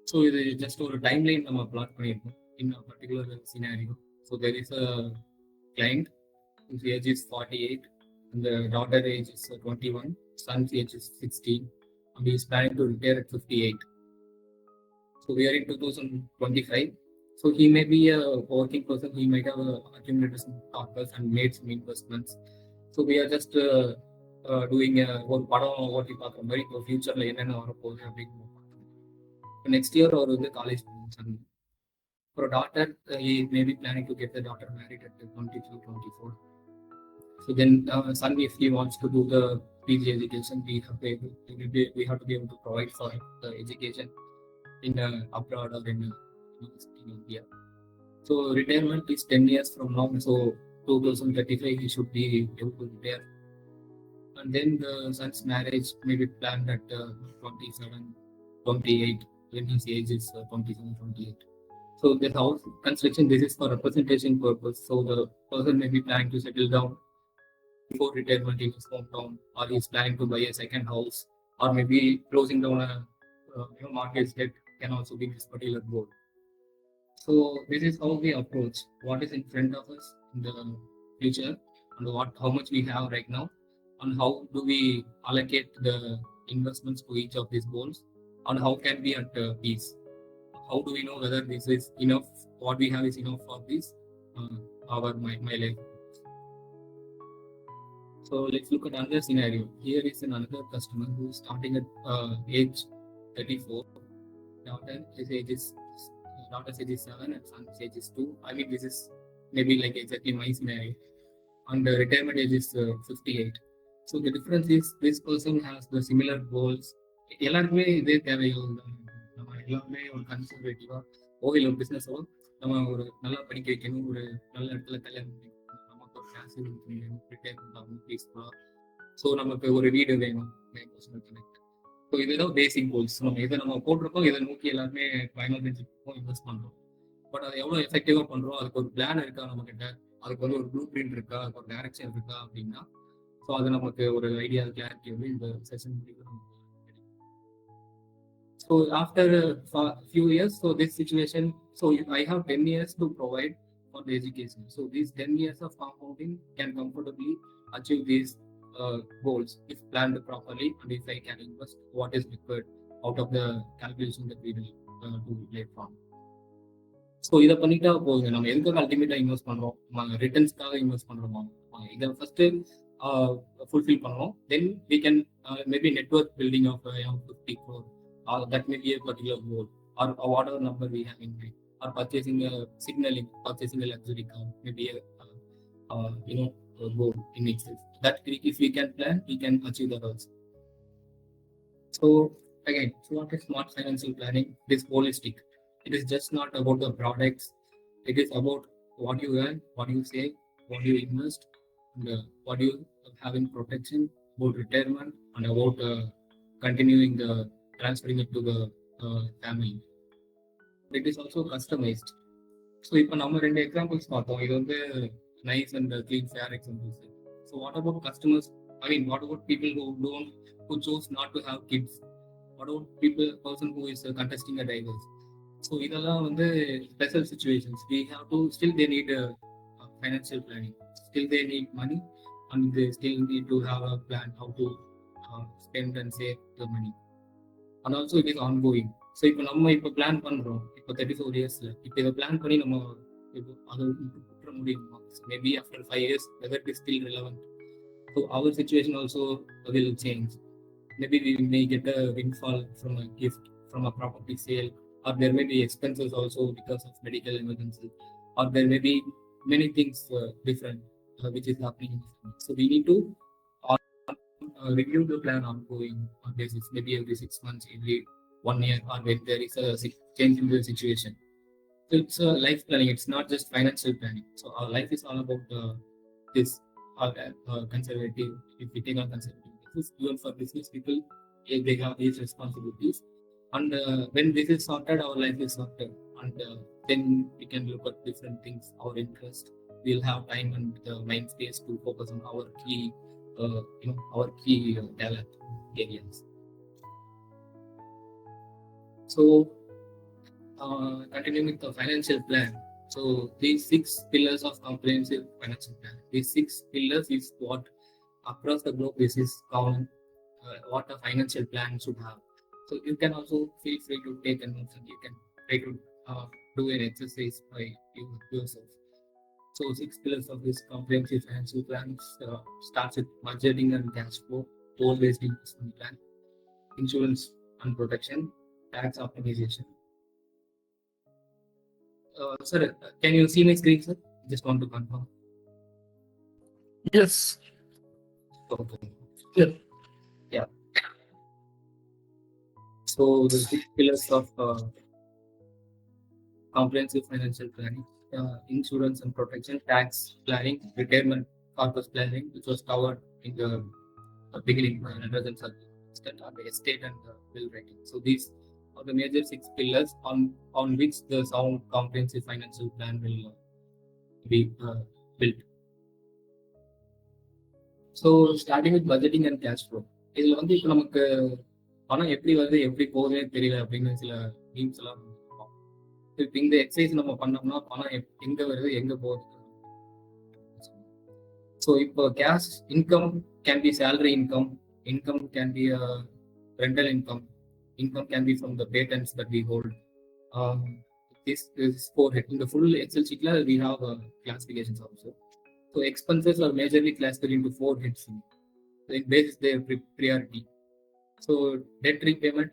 so it is just a timeline we plot in a particular scenario. So there is a client whose age is 48 and the daughter age is 21, son's age is 16. And he is planning to retire at 58. So we are in 2025. So he may be a working person. He might have accumulated some stockers and made some investments. So we are just doing one part of what we talk about the future. Next year or the college students. For a daughter, he may be planning to get the daughter married at 23, 24. So then son, if he wants to do the PG education, we have to be able to provide for the education in abroad or in India. So retirement is 10 years from now. So 2035 he should be able to retire. And then the son's marriage may be planned at 27, 28 when his age is 27, 28. So the house construction, this is for representation purpose. So the person may be planning to settle down before retirement in his hometown, or he is planning to buy a second house, or maybe closing down a mortgage debt can also be this particular goal. So this is how we approach what is in front of us in the future and how much we have right now, and how do we allocate the investments to each of these goals, and how can we at peace. How do we know whether this is enough, what we have is enough for this my life. So let's look at another scenario. Here is another customer who is starting at age 34. Daughter's age is 7 and son's age is 2. I mean, this is maybe like exactly my scenario. And the retirement age is 58. So the difference is this person has the similar goals. எல்லாருக்குமே இதே தேவைகள் தான். நம்ம எல்லாருமே ஒரு கன்சர்வேட்டிவா இல்லை பிஸ்னஸோ நம்ம ஒரு நல்லா படிக்க வைக்கணும், ஒரு நல்ல இடத்துல கல்யாணம் பண்ணிக்கணும், நமக்கு ஒரு கேஷ் ரிட்டையர்மெண்ட் ஆகணும் பீஸ்ஃபுல்லாக. ஸோ நமக்கு ஒரு வீடு வேணும், கனெக்ட். ஸோ இதுதான் பேசிக் கோல்ஸ். நம்ம இதை நம்ம போட்டிருக்கோம், இதை நோக்கி எல்லாருமே பயணம் செஞ்சுருக்கோம், இன்வெஸ்ட் பண்ணுறோம். பட் அதை எவ்வளோ எஃபெக்டிவாக பண்ணுறோம், அதுக்கு ஒரு பிளான் இருக்கா நம்மக்கிட்ட, அதுக்கு வந்து ஒரு ப்ளூ பிரிண்ட் இருக்கா, அதுக்கு ஒரு டைரக்ஷன் இருக்கா அப்படின்னா, ஸோ அது நமக்கு ஒரு ஐடியா கிளாரிட்டி வந்து இந்த செஷன் முடிக்கும். So after a few years, so this situation, so I have 10 years to provide for the education. So these 10 years of compounding can comfortably achieve these goals if planned properly and if I can invest what is required out of the calculation that we will do later on. So இதை பண்ணிட்டா போகுது. நம்ம எதுக்காக அல்டிமேட்டாக invest பண்ணுறோம், ரிட்டர்ன்ஸ்க்காக invest பண்ணுறோமா, இதை first fulfil பண்ணுவோம். Then we can maybe network building of 50 crore, that may be a particular goal, or whatever number we have in mind, or purchasing a signaling, purchasing a luxury car, maybe a goal in itself. That if we can plan, we can achieve that also. So again, so what is smart financial planning? It is holistic. It is just not about the products. It is about what you earn, what you save, what you invest, and what you have in protection, about retirement, and about continuing the transferring it to the family. It is also customized. So இப்போ நம்ம 2 examples பார்த்தோம். இது வந்து nice and clean fair examples. So what about customers? I mean, what about people who chose not to have kids? What about person who is contesting a divorce? So இதெல்லாம் வந்து special situations. We have to still they need financial planning. Still they need money, and they still need to have a plan how to spend and save the money. And also it is ongoing. So இப்போ நம்ம இப்போ plan பண்றோம், இப்போ 34 yearsல இப்போ இதை plan பண்ணி நம்ம இப்போ அதை விட்டுற முடியுமா? Maybe after 5 years whether it is still relevant. So our situation also will change. Maybe we may get a windfall from a gift, from a property sale, or there may be expenses also because of medical emergency, or there may be many things different which is happening. So we need to review the plan ongoing on basis, maybe every 6 months, every 1 year, or when there is a change in the situation. So it's life planning. It's not just financial planning. So our life is all about this conservative. If we take on conservative business, even for business people, they have these responsibilities. And when this is sorted, our life is sorted, and then we can look at different things, our interest. We'll have time and mind space to focus on our key talent areas. So continuing with the financial plan. So these 6 pillars of comprehensive financial plan. These 6 pillars is what across the globe this is common, what a financial plan should have. So you can also feel free to take a notes, and you can try to do an exercise by yourself. So 6 pillars of this comprehensive financial plan starts with budgeting and cash flow, goal-based investment plan, insurance and protection, tax optimization. Sir, can you see my screen, sir? Just want to confirm. Yes. Okay. Yeah. Yeah. So the 6 pillars of comprehensive financial planning: insurance and protection, tax planning, retirement corpus planning, which was covered in the beginning, and the estate and will writing. So these are the major 6 pillars on which the sound comprehensive financial plan will be built. So starting with budgeting and cash flow. இதுல வந்து இப்போ நமக்கு பணம் எப்படி வருது எப்படி போகுதுன்னே தெரியல அப்படின்னு சில மீம்ஸ் எல்லாம் இருக்கும். இப்போ இந்த எக்ஸசைஸ் நம்ம பண்ணோம்னா பணம் எங்க வருது எங்க போகுது. ஸோ இப்போ cash income can be salary income can be rental income can be from the patents that we hold. This is 4 heads. In the full Excel sheet we have classifications also. So expenses are majorly classified into 4 heads. It bases their priority. So debt repayment,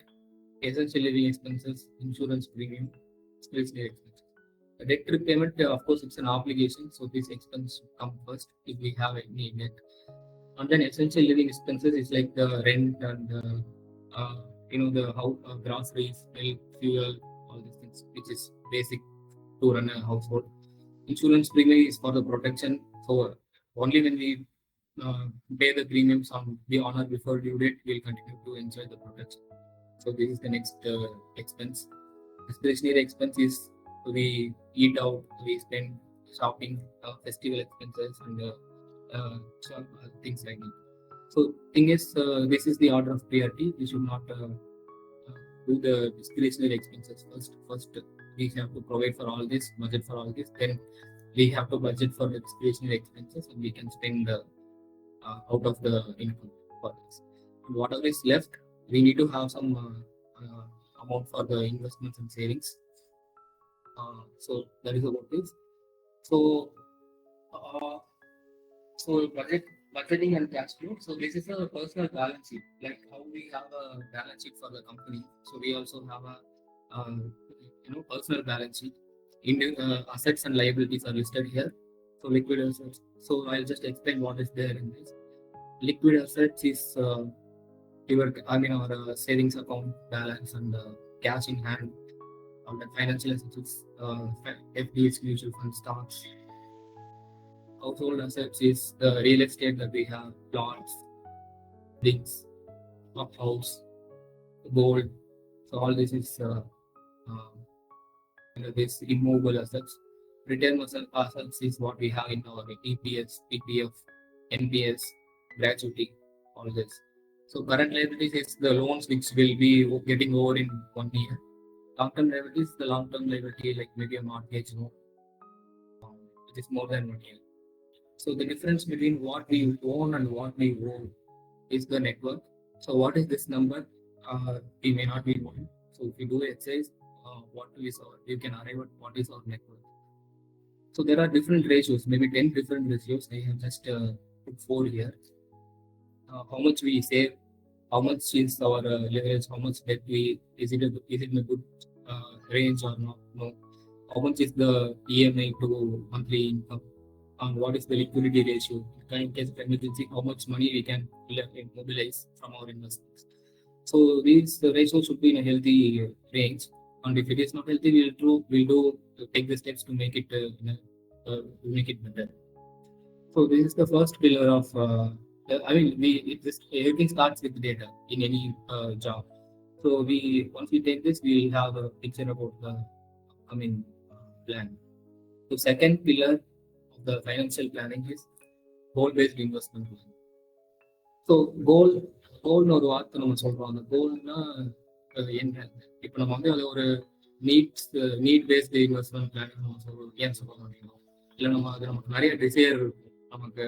essential living expenses, insurance premium, discretionary expenses. The debt repayment, of course, it's an obligation. So this expense should come first if we have any debt. And then essential living expenses is like the rent and the house, groceries, milk, fuel, all these things, which is basic to run a household. Insurance premium is for the protection. So only when we pay the premiums on or before due date, we'll continue to enjoy the protection. So this is the next expense. Discretionary expense is we eat out, we spend shopping, festival expenses, and things like that. So thing is, this is the order of priority. We should not do the discretionary expenses first. First, we have to provide for all this, budget for all this. Then we have to budget for the discretionary expenses, and we can spend out of the income for this. And whatever is left, we need to have some amount for the investments and savings. So that is about this. So, budgeting and cash flow. So this is a personal balance sheet, like how we have a balance sheet for the company. So we also have a personal balance sheet. Assets and liabilities are listed here. So liquid assets. So I'll just explain what is there in this. Liquid assets is our savings account balance and cash in hand. The financial assets, FDs, mutual fund, stocks. Household assets is the real estate that we have, plots, things, house, gold. So all this is this immovable assets. Return assets is what we have in our EPS, PPF, NPS, gratuity, all this. So current liabilities is the loans which will be getting over in 1 year. Long-term liabilities, the long-term liability like maybe a mortgage loan, which is more than 1 year. So the difference between what we own and what we owe is the net worth. So what is this number? We may not be knowing. So if we do exercise, you can arrive at what is our net worth. So there are different ratios, maybe 10 different ratios. I have just put 4 here. How much we save, how much is our leverage, how much debt is it in a good range or not? No. How much is the EMI to monthly income? And what is the liquidity ratio? In case of emergency, how much money we can mobilize from our investments. So these ratios should be in a healthy range. And if it is not healthy, we'll take the steps to make it better. So this is the first pillar of. Everything starts with data in any job. So once we take this, we will have a picture about the upcoming plan. So second pillar of the financial planning is goal-based investment plan. So goalனு ஒரு வார்த்தை நம்ம சொல்றோம். அந்த கோல்னா என்ன? இப்போ நம்ம வந்து அதில் ஒரு நீட் பேஸ்டு இன்வெஸ்ட்மெண்ட் பிளான் நம்ம ஏன் சொல்ல முடியும்? இல்லை நமக்கு நிறைய டிசைர் இருக்கும், நமக்கு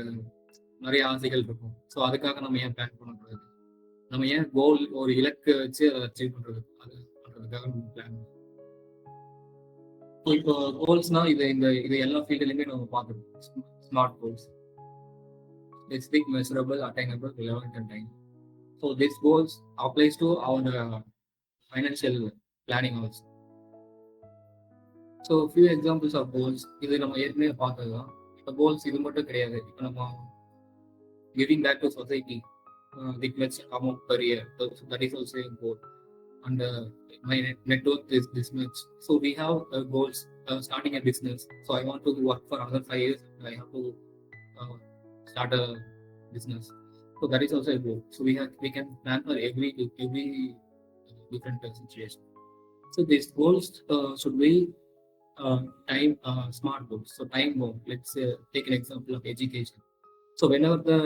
நிறைய ஆசைகள் இருக்கும். ஸோ அதுக்காக நம்ம ஏன் பிளான் பண்ணக்கூடாது? நம்ம ஏன் ஒரு இலக்கு வச்சு அதை அச்சீவ் பண்றதுக்காக நம்ம பிளான். இப்போ கோல்ஸ்னா இது எல்லா ஃபீல்டுலையுமே நம்ம பார்க்கணும். Smart goals, specific, measurable, attainable, relevant, and time. So these goals applies to our financial planning also. So few examples of goals. இது நம்ம ஏற்கனவே பார்த்ததுதான். இப்போ கோல்ஸ் இது மட்டும் கிடையாது. இப்போ நம்ம giving back to society, the investment amount per year, so that is also a goal. And my net worth is this much. So we have goals starting a business. So I want to work for another 5 years. I have to start a business. So that is also a goal. So we can plan for every different situation. So these goals should be time smart goals. So time goal. Let's take an example of education. So whenever the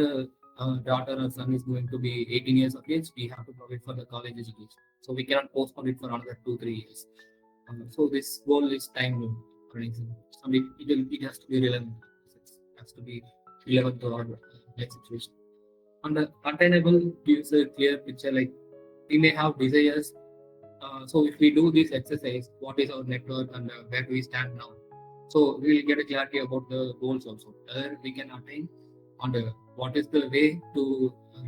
daughter or son is going to be 18 years of age, we have to provide for the college education. So we cannot postpone it for another 2-3 years. So this goal is time goal, for example. So it has to be relevant. It has to be relevant to our life situation. And attainable gives a clear picture. Like we may have desires. So if we do this exercise, what is our net worth and where do we stand now? So we will get a clarity about the goals also. Whether we can attain, and what is the way to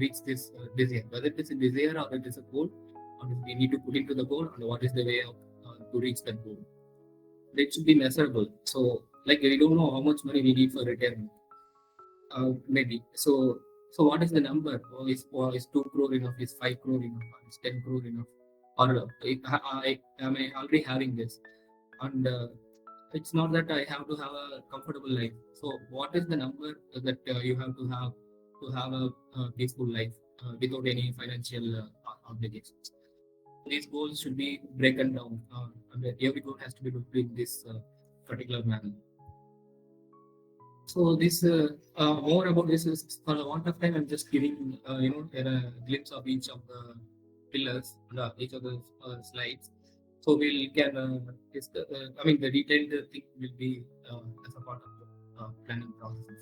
reach this desire. Whether it is a desire or it is a goal, or we need to put into the goal, and what is the way of to reach that goal. It should be measurable. So like we don't know how much money we need for retirement. Maybe. So what is the number? Is 2 crore enough? Is 5 crore enough? Or is 10 crore enough? Or am I already having this? And it's not that I have to have a comfortable life. So what is the number that you have to have a peaceful life without any financial obligations? These goals should be broken down, and every goal has to be looked in this particular manner. So this more about this is for the want of time. I'm just giving a glimpse of each of the pillars, each of the slides. So we'll can the detailed thing will be as a part of the planning process.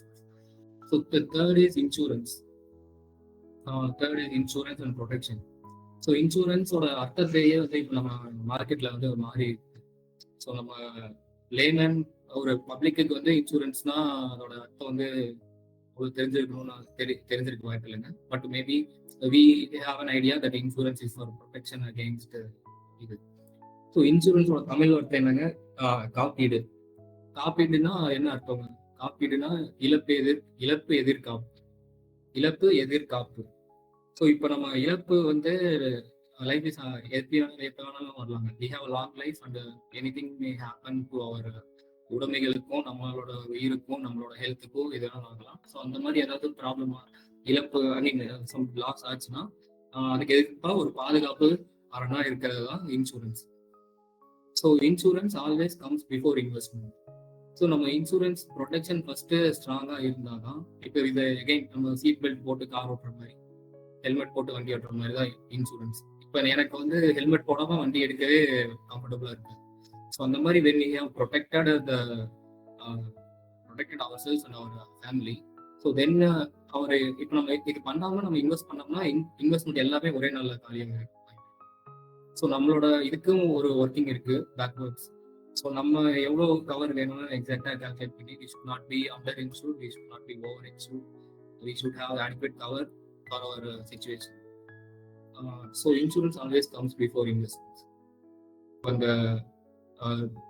So the third is insurance. Third is insurance and protection. So இன்சூரன்ஸோட அர்த்தத்தையே வந்து இப்போ நம்ம மார்க்கெட்ல வந்து ஒரு மாதிரி இருக்கு. ஸோ நம்ம லேமேன் ஒரு பப்ளிக்கு வந்து இன்சூரன்ஸ்னா அதோட அர்த்தம் வந்து உங்களுக்கு தெரிஞ்சிருக்கணும்னு தெரிஞ்சிருக்க வாய்ப்பு இல்லைங்க. But maybe we have an idea that insurance is for protection against இது. ஸோ இன்சூரன்ஸோட தமிழ் அர்த்தம் என்னங்க? காப்பீடு. காப்பீடுனா என்ன அர்த்தம்? காப்பீடுனா இழப்பு எதிர்காப்பு. ஸோ இப்போ நம்ம இழப்பு வந்து லைஃப் இஸ் எப்போ வேணாலும் வரலாங்க. We have long life and anything may happen to our உடைமைகளுக்கும் நம்மளோட உயிருக்கும் நம்மளோட ஹெல்த்துக்கும் இதெல்லாம் ஆகலாம். ஸோ அந்த மாதிரி ஏதாவது ப்ராப்ளமா இழப்பு சம் லாஸ் ஆச்சுன்னா அதுக்கு எதிர்ப்பா ஒரு பாதுகாப்பு அரணா இருக்கிறது தான் insurance. So insurance always comes before investment. So நம்ம இன்சூரன்ஸ் ப்ரொடெக்ஷன் ஃபர்ஸ்ட் ஸ்ட்ராங்காக இருந்தால் தான் இப்போ இதை எகைன் நம்ம சீட் பெல்ட் போட்டு கார் ஓட்டுற மாதிரி, ஹெல்மெட் போட்டு வண்டி ஓட்டுற மாதிரி தான் இன்சூரன்ஸ். இப்போ எனக்கு வந்து ஹெல்மெட் போடாம வண்டி எடுக்கவே கம்ஃபர்டபுளா இருக்கு. ஸோ அந்த மாதிரி when we have protected ourselves and our family, so then அவர் இப்போ நம்ம இது பண்ணாம நம்ம இன்வெஸ்ட் பண்ணோம்னா இன்வெஸ்ட்மெண்ட் எல்லாமே ஒரே நாள்ல காலியாக இருக்கும். ஸோ நம்மளோட இதுக்கும் ஒரு ஒர்க்கிங் இருக்கு பேக்வர்ட்ஸ். ஸோ நம்ம எவ்வளோ கவர் வேணும்னு எக்ஸாக்டாக கால்குலேட் பண்ணி we should not be under insured, we should not be over insured, we should have adequate cover for our situation. So insurance always comes before investments. அந்த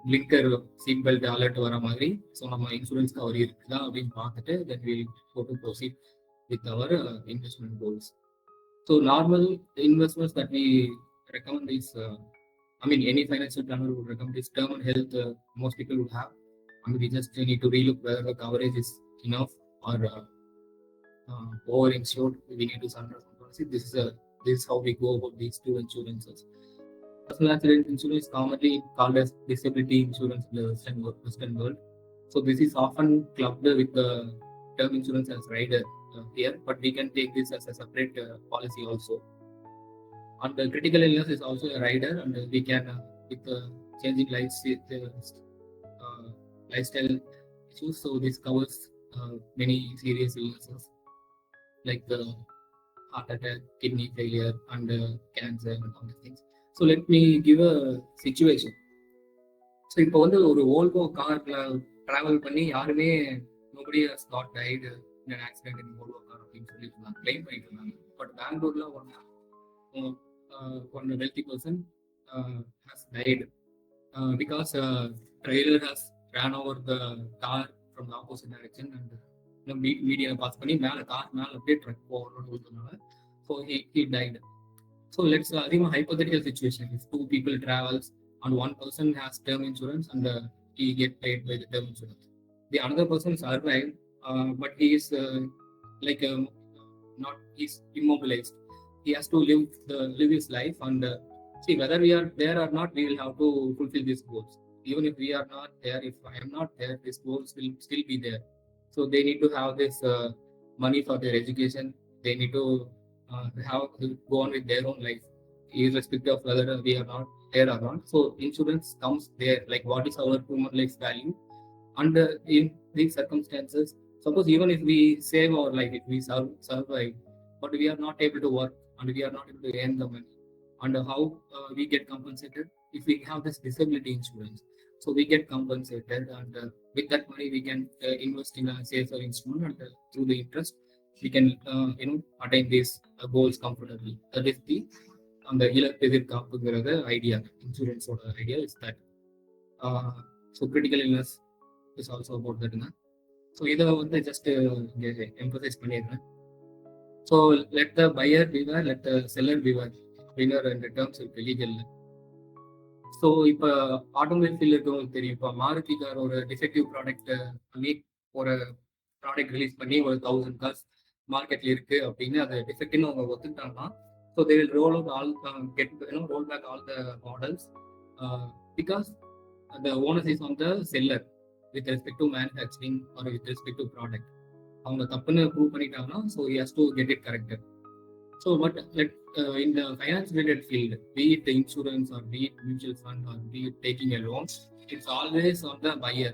blinker seat belt alert வர மாதிரி so நம்ம insurance cover இருக்குதா அப்படின்னு பார்த்துட்டு then we go to proceed with our investment goals. So normal investments that we recommend is any financial planner would recommend is term and health. Most people would have, and we just need to relook whether the coverage is enough or over insured. We need to surrender some policy. This is how we go about these two insurances. Personal accident insurance is commonly called as disability insurance in the Western world. So this is often clubbed with the term insurance as rider here, but we can take this as a separate policy also. And the critical illness is also a rider, and we can with the changing lifestyle issues. So this covers many serious illnesses like heart attack, kidney failure, and cancer and all these things. So let me give a situation. So இப்போ வந்து ஒரு Volvo கார்ல travel பண்ணி யாருமே nobody has got died in an accident in Volvo car அப்படின்னு சொல்லி claim பண்ணிட்டு இருந்தாங்க. பட் பெங்களூர்ல one wealthy person has died because trailer has ran over the car from the opposite direction and median pass பண்ணி car மேலே அப்படியே truck போகிறதுனால so he died. So let's assume a hypothetical situation. If two people travels and one person has term insurance and he get paid by the term insurance, the another person survived but he is he's immobilized. He has to live his life and see whether we are there or not, we will have to fulfill these goals. Even if we are not there, if I am not there, these goals will still be there. So they need to have this money for their education. They need to have to go on with their own life, irrespective of whether we are not there or not. So insurance comes there, like what is our human life value. And in these circumstances, suppose even if we save our life, if we survive, but we are not able to work and we are not able to earn the money, and how we get compensated? If we have this disability insurance, so we get compensated, and with that money we can invest in a safer instrument, and through the interest we can attain these goals comfortably. That is the அந்த இழப்பு எதிர்காப்புங்கிறது idea. இன்சூரன்ஸோட idea is that. So critical illness is also about தட்ங்க. So இதை வந்து just இங்கே emphasise பண்ணிடுறேன். So let the buyer beware, let the seller beware அப்படின்னு ரெண்டு டேர்ம்ஸ் இருக்கு லீகல்ல. ஸோ இப்போ ஆட்டோமொபைல் ஃபீல்டு இருக்கவங்களுக்கு தெரியும். இப்போ மாருதி கார் ஒரு டிஃபெக்டிவ் ப்ராடக்ட் பண்ணி ஒரு ப்ராடக்ட் ரிலீஸ் பண்ணி ஒரு 1000 கார்ஸ் மார்க்கெட்ல இருக்கு அப்படின்னு அதை டிஃபெக்ட்னு அவங்க ஒத்துக்கிட்டாங்கன்னா, so they will roll back all the models because the onus is on the seller. with respect to manufacturing or with respect to product. அவங்க தப்புன்னு ப்ரூவ் பண்ணிட்டாங்கன்னா so he has to get it corrected. So but like in the finance related field, be it the insurance or be it mutual fund or be it taking a loan, it's always on the buyer.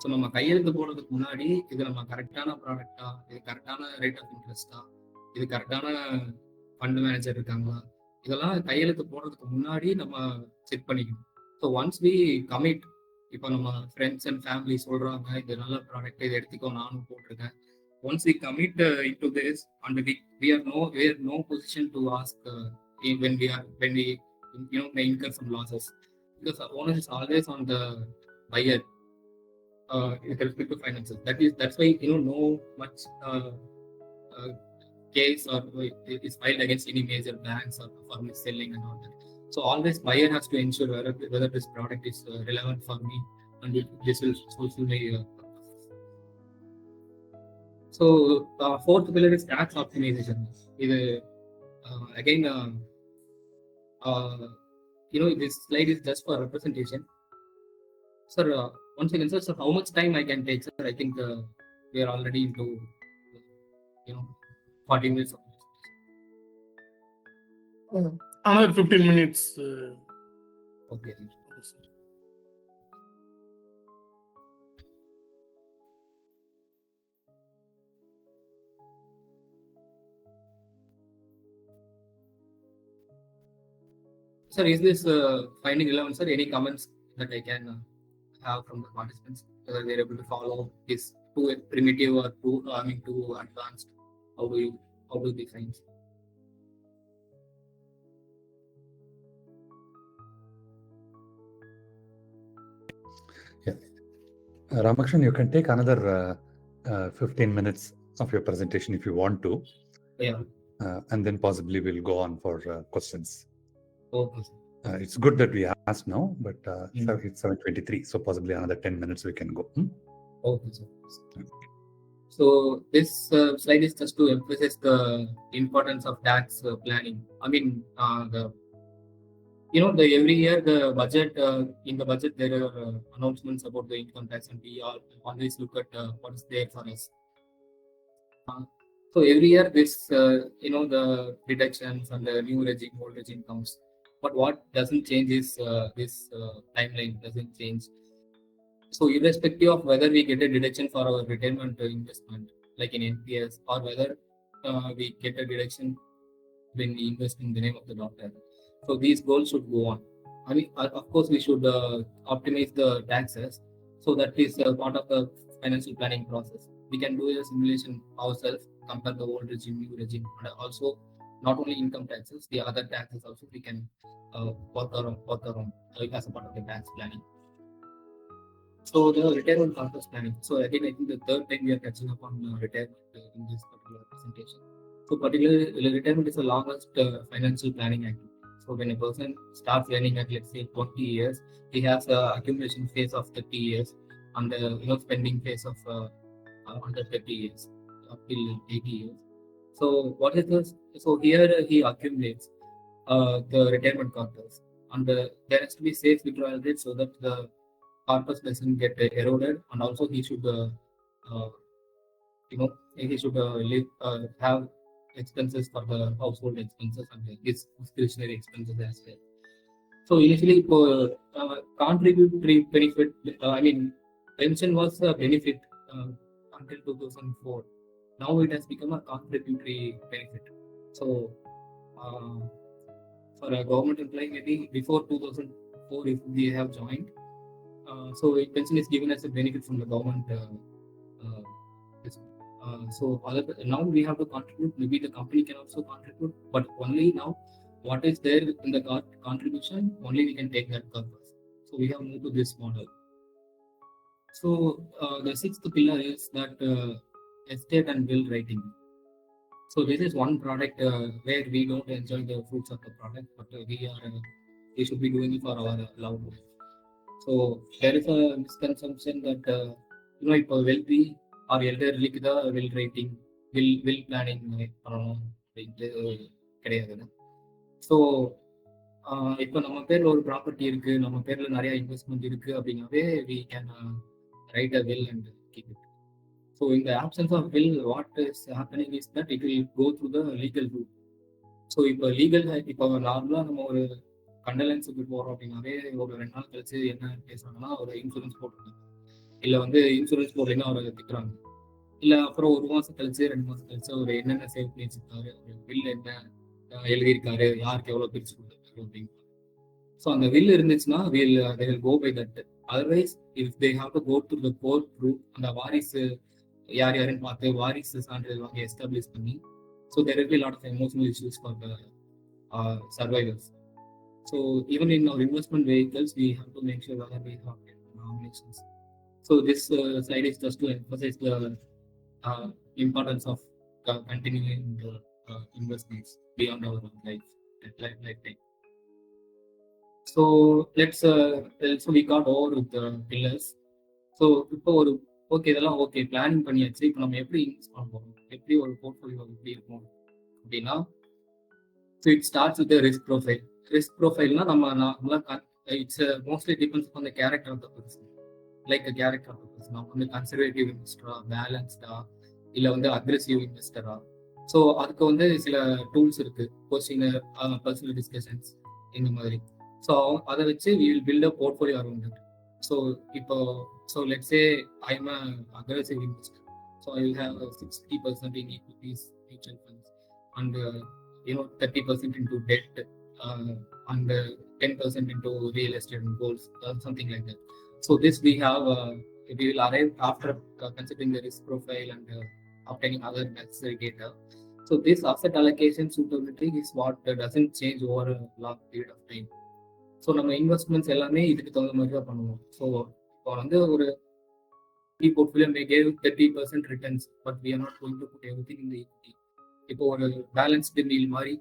So நம்ம கையெழுத்து போடுறதுக்கு முன்னாடி இது நம்ம கரெக்டான ப்ராடக்டா, இது கரெக்டான rate of இன்ட்ரெஸ்டா, இது கரெக்டான ஃபண்ட் மேனேஜர் இருக்காங்களா, இதெல்லாம் கையெழுத்து போடுறதுக்கு முன்னாடி நம்ம செக் பண்ணிக்கணும். ஸோ ஒன்ஸ் வி கமிட், இப்போ நம்ம ஃப்ரெண்ட்ஸ் அண்ட் ஃபேமிலி சொல்றாங்க இது நல்ல ப்ராடக்ட், இதை எடுத்துக்கோ நானும் போட்டிருக்கேன். Once we commit into this, and we are no position to ask when we may incur some losses, because the owner is always on the buyer with respect to finances. That's why no much case or is filed against any major banks or for mis-selling and all that. So always buyer has to ensure whether this product is relevant for me and this will fulfill my So fourth pillar is tax optimization. Again, this slide is just for representation. Sir, once again, sir, how much time I can take, sir? I think we are already into 40 minutes. Another 15 minutes. Okay. Sir, is this finding relevant, sir? Any comments that I can have from the participants, whether they're able to follow this too primitive or too advanced? How do they find? Yeah, Ramakrishnan, you can take another 15 minutes of your presentation if you want to. Yeah. And then possibly we'll go on for questions. Okay. It's good that we asked now, but it's 7:23, so possibly another 10 minutes we can go. Okay, sir. So this slide is just to emphasize the importance of tax planning. I mean, every year the budget, in the budget there are announcements about the income tax, and we all always look at what is there for us. So every year this, the deductions and the new regime, old regime comes. But what doesn't change is this timeline doesn't change. So irrespective of whether we get a deduction for our retirement investment, like in NPS, or whether we get a deduction when we invest in the name of the doctor, so these goals should go on. I mean, of course, we should optimize the taxes. So that is part of the financial planning process. We can do a simulation ourselves, compare the old regime, new regime, and also not only income taxes, the other taxes also we can work around as a part of the tax planning. So the retirement purpose planning. So again, I think the third time we are catching up on retirement in this particular presentation. So particularly retirement is the longest financial planning activity. So when a person starts earning at, let's say, 20 years, he has a accumulation phase of 30 years and spending phase of under 30 years up till 80 years. So what is this? So here he accumulates the retirement corpus, and there has to be safe withdrawal rate so that the corpus doesn't get eroded, and also he should have expenses for the household expenses and his discretionary expenses as well. So initially for contributory benefit, pension was a benefit until 2004. Now it has become a contributory benefit. So for a government employee, maybe before 2004, if they have joined, so pension is given as a benefit from the government. So now we have to contribute. Maybe the company can also contribute, but only now what is there in the contribution, only we can take that purpose. So we have moved to this model. So the sixth pillar is that estate and will writing. So this is one product where we don't enjoy the fruits of the product, but we should be doing it for our loved ones. So there is a misconception that if a wealthy or elderly the will writing, will planning கிடையாதுன்னு. So இப்போ நம்ம பேர்ல ஒரு property இருக்கு, நம்ம பேர்ல நிறைய investment இருக்கு அப்படின்னாவே we can write a will and keep it. So in the absence of will, what is happening is that it will go through the legal route. So இப்போ லீகல் இப்போ நார்மலாக நம்ம ஒரு கண்டலன்ஸுக்கு போகிறோம் அப்படின்னாவே ஒரு 2 நாள் கழிச்சு என்ன பேசுறாங்கன்னா ஒரு இன்சூரன்ஸ் போட்டுருக்காங்க, இல்லை வந்து இன்சூரன்ஸ் போடலைன்னா அவரை திட்டுறாங்க, இல்லை அப்புறம் 1 மாதம் கழிச்சு 2 மாதம் கழிச்சு அவர் என்னென்ன சேவ் பண்ணி வச்சிருக்காரு, ஒரு வில் என்ன எழுதியிருக்காரு, யாருக்கு எவ்வளோ பிரிச்சு கொடுத்துருக்காரு அப்படின்னு. ஸோ அந்த வில் இருந்துச்சுன்னா they will go by that. Otherwise, if they have to go to the court route, அந்த வாரிசு யார் யாருன்னு பார்த்து வாரிசு சான்றிதழ் வாங்கி எஸ்டாப்ளிஷ் பண்ணி, so there will be a lot of emotional issues for the survivors. So even in our investment vehicles, we have to make sure that we have nominations. So this slide is just to emphasize the importance of continuing the investments beyond our lifetime. So so we got over with the pillars. So இப்போ ஒரு okay இதெல்லாம் okay planning பண்ணியாச்சு. இப்போ நம்ம எப்படி invest பண்ண போறோம், எப்படி ஒரு போர்ட்ஃபோலியோ எப்படி இருக்கும் அப்படின்னா, so it starts with risk profile. Risk ப்ரொஃபைல்னா நம்ம it's mostly depends on the character of the person. Like character of the person, அவங்க வந்து கன்சர்வேட்டிவ் இன்வெஸ்டரா, பேலன்ஸ்டா, இல்லை வந்து அக்ரெசிவ் இன்வெஸ்டரா. ஸோ அதுக்கு வந்து சில டூல்ஸ் இருக்கு, கொஸ்டினர், பர்சனல் டிஸ்கஷன்ஸ், இந்த மாதிரி. ஸோ அதை வச்சு we will build a portfolio around it. So இப்போ let's say I'm an aggressive investor. So I will have 60% in equities, mutual funds, and 30% into debt, and 10% into real estate and gold, something like that. So this we will arrive after considering the risk profile and obtaining other necessary data. So this asset allocation suitability is what doesn't change over a long period of time. So நம்ம investments எல்லாமே இதுக்கு தகுந்த மாதிரி தான் பண்ணுவோம். So இப்போ வந்து ஒரு portfolio may gave 30% returns, but we are not going to put everything in the equity. இப்போ ஒரு பேலன்ஸ்டு மீல் மாதிரி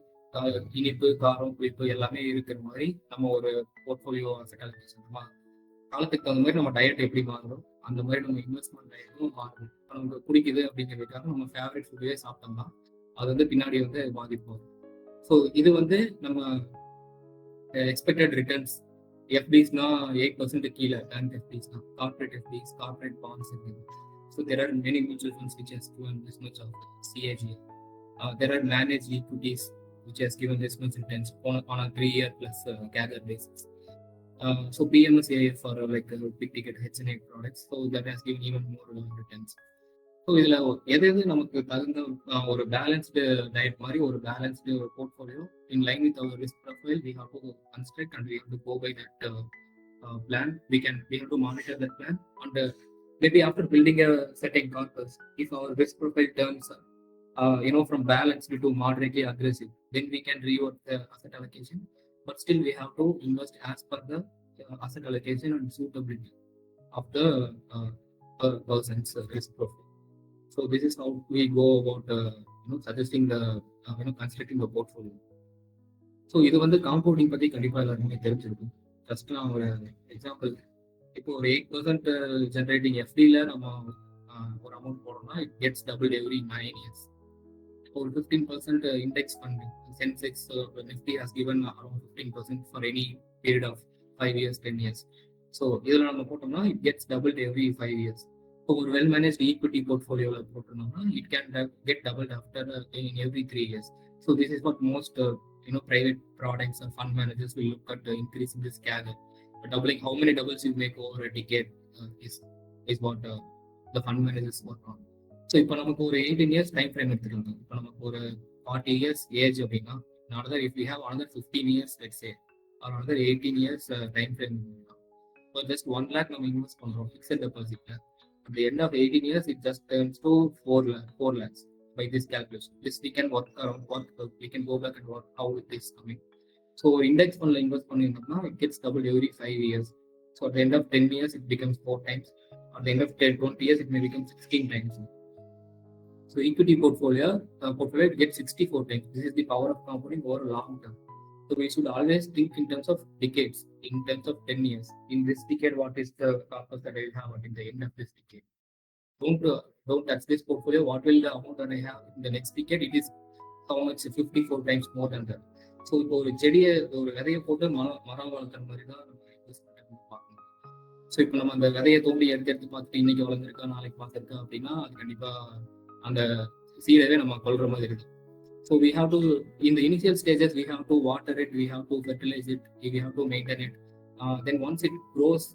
இனிப்பு, காரம், புளிப்பு எல்லாமே இருக்கிற மாதிரி நம்ம ஒரு போர்ட்ஃபோலியோ அசெட் அலோகேஷன் நம்ம காலத்துக்கு தகுந்த மாதிரி நம்ம டயட் எப்படி மாறும், அந்த மாதிரி நம்ம இன்வெஸ்ட்மெண்ட் டயட்டும் மாறும். இப்போ நமக்கு பிடிக்குது அப்படிங்கிறதுக்காக நம்ம ஃபேவரட் ஃபுட்டே சாப்பிட்டோம்னா அது வந்து பின்னாடி வந்து பாதிப்போம். ஸோ இது வந்து நம்ம expected returns. FDs-na 8% கீழே, bank FDs-na, corporate FDs, corporate bonds. So there are many mutual funds which has given this much of CAGR. There are managed equities which has given this much returns on a 3-year plus CAGR basis. So PMS for like big ticket HNA products, so that has given even more returns. So இதில் எது நமக்கு தகுந்த ஒரு balanced diet மாதிரி ஒரு balanced portfolio in line with our risk profile we have to construct and we have to go by that plan. We have to monitor that plan, and maybe after building a certain corpus, if our risk profile turns from balanced to moderately aggressive, then we can revert the asset allocation, but still we have to invest as per the asset allocation and suitability of the person's risk profile. So this is how we go about suggesting the constructing the portfolio. So இது வந்து compounding பற்றி கண்டிப்பாக எல்லாருமே தெரிஞ்சிருக்கும். First நான் ஒரு example, இப்போ ஒரு 8% ஜென்ரேட்டிங் எஃப்டியில் நம்ம ஒரு அமௌண்ட் போடுறோம்னா it gets double every 9 years. ஒரு 15% index fund Sensex Nifty has given around 15% for any period of 5 years 10 years. So இதில் நம்ம போட்டோம்னா it gets double every 5 years. இப்போ ஒரு வெல் மேனேஜ்ட் ஈக்விட்டி போர்ட்ஃபோலியோவில் போட்டோம்னா it can get doubled after in every 3 years. So this is what most private products or fund managers will look at increasing this CAGR. Doubling, how many doubles you make over a decade is what the fund managers work on. So இப்போ நமக்கு ஒரு 18 years time frame எடுத்துக்கலாம். இப்போ நமக்கு ஒரு 40 years age அப்படின்னா, another if we have another 15 years let's say, or another 18 years time frame, so just 1 lakh நம்ம invest பண்றோம் fixed deposit. At the end of 18 years it just turns to 4 lakhs. By this calculation, this we can we can go back and work how it is coming. So index fund invest பண்ணீங்கன்னா it gets doubled every 5 years. So at the end of 10 years it becomes 4 times. At the end of 20 years it may become 16 times. So equity portfolio it gets 64 times. This is the power of compounding over long term. So we should always think in terms of decades, in terms of 10 years. In this decade, what is the purpose that I will have at the end of this decade? Don't touch this portfolio. What will the amount that I have in the next decade? It is how much? 54 times more than that. So இப்போ ஒரு செடியை ஒரு விதையை போட்டு மரம் வளர்க்குற மாதிரி தான் நம்ம இன்வெஸ்ட்மெண்ட் பார்க்கணும். ஸோ இப்போ நம்ம அந்த விதையை தோண்டி எடுத்து பார்த்துட்டு இன்னைக்கு வளர்ந்துருக்கா நாளைக்கு பார்த்துருக்கா அப்படின்னா அது கண்டிப்பாக அந்த சீடவே நம்ம கொள்ற மாதிரி இருக்கு. So we have to, in the initial stages, we have to water it, we have to fertilize it, we have to maintain it. Then once it grows,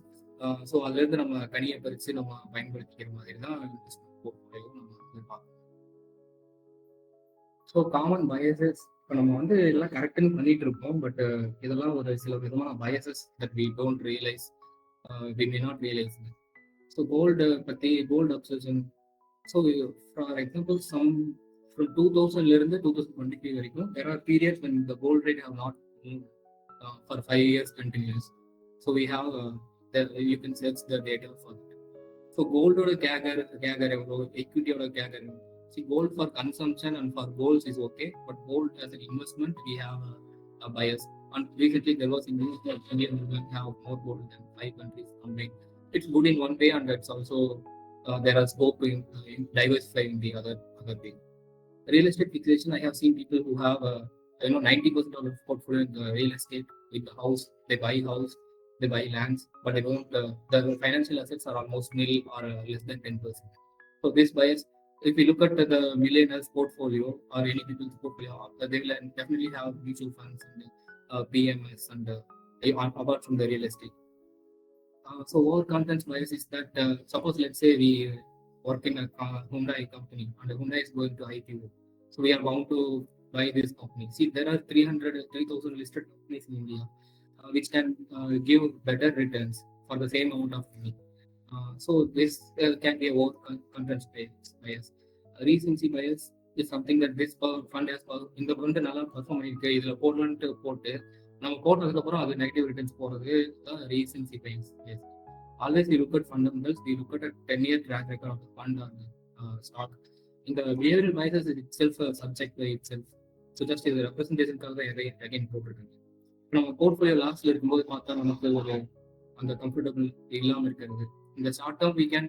so அதுலேருந்து நம்ம கனியை பறித்து நம்ம பயன்படுத்திக்கிற மாதிரி தான் போர்ட்ஃபோலியோ நம்ம பார்க்கணும். ஸோ காமன் பயசஸ் இப்போ நம்ம வந்து எல்லாம் கரெக்டுன்னு பண்ணிட்டு இருக்கோம், பட் இதெல்லாம் ஒரு சில விதமான biases that we don't realise, we may not realise. So gold பற்றி, gold absorption. So for example, some from 2000 இருந்து 2023 வரைக்கும் there are periods when the gold rate have not moved for 5 years continuous. So we have you can search the data for that. So gold oda CAGR evlo, equity oda CAGR. See, gold for consumption and for goals is okay, but gold as an investment we have a bias. And recently there was in news that Indian women have more gold than 5 countries combined. It's good in one way, and it's also there are scope in diversifying the other way. Real estate fixation, I have seen people who have 90% of the portfolio in the real estate with the house. They buy house, they buy lands, but they don't. The financial assets are almost nil or less than 10%. So this bias, if we look at the millionaires' portfolio or any people's portfolio, they will definitely have mutual funds and PMS and apart from the real estate. So our contents bias is that suppose let's say we work in a Hyundai company and Hyundai is going to IPO. So we are bound to buy this company. See, there are 3,000 listed companies in India which can give better returns for the same amount of money. So this can be a content bias. Recency bias is something that this fund has in the fund நல்லா perform பண்ணிருக்கு, இதில் போடலான்ட்டு போட்டு நம்ம போட்டதுக்கப்புறம் அது negative returns போகிறது தான் recency bias. Always we look at fundamentals, we look at a 10-year track record of the fund or the stock. In the behavioral biases is itself a subject by itself. So just as a representation again போட்டிருக்காங்க. நம்ம portfolio லாஸ்ட்ல இருக்கும்போது பார்த்தா நமக்கு ஒரு அந்த comfortable இல்லாமல் இருக்கிறது. இந்த short term we can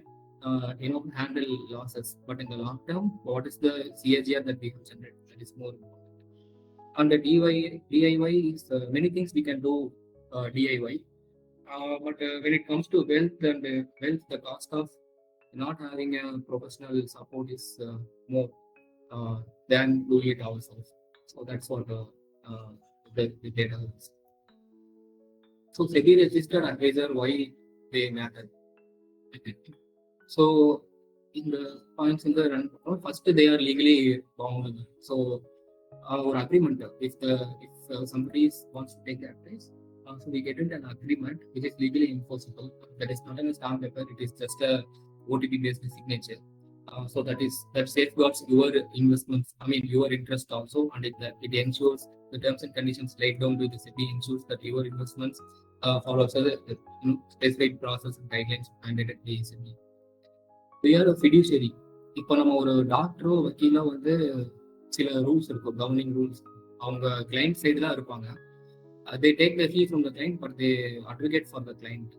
handle losses, but in the long term, what is the CAGR that we have generated? That is more important. And the DIY is many things we can do DIY. But when it comes to wealth, the cost of not having a professional support is more than doing it ourselves. So that's what the data is. So SEBI Registered Advisor, why they matter? So in the points in the run, first they are legally bound. So our agreement, if somebody wants to take the advice, so we get into an agreement which is legally enforceable. That is not a stamp paper, it is just a OTP based signature. So that safeguards your investments, your interest also, and it ensures the terms and conditions laid down by the SEBI ensures that your investments follows the specified process and guidelines mandated by SEBI. We are a fiduciary. இப்போ நம்ம ஒரு டாக்டரோ வக்கீலோ வந்து சில rules இருக்கும், governing rules. அவங்க client side தான் இருப்பாங்க. They take the fee from the client, but they advocate for the client.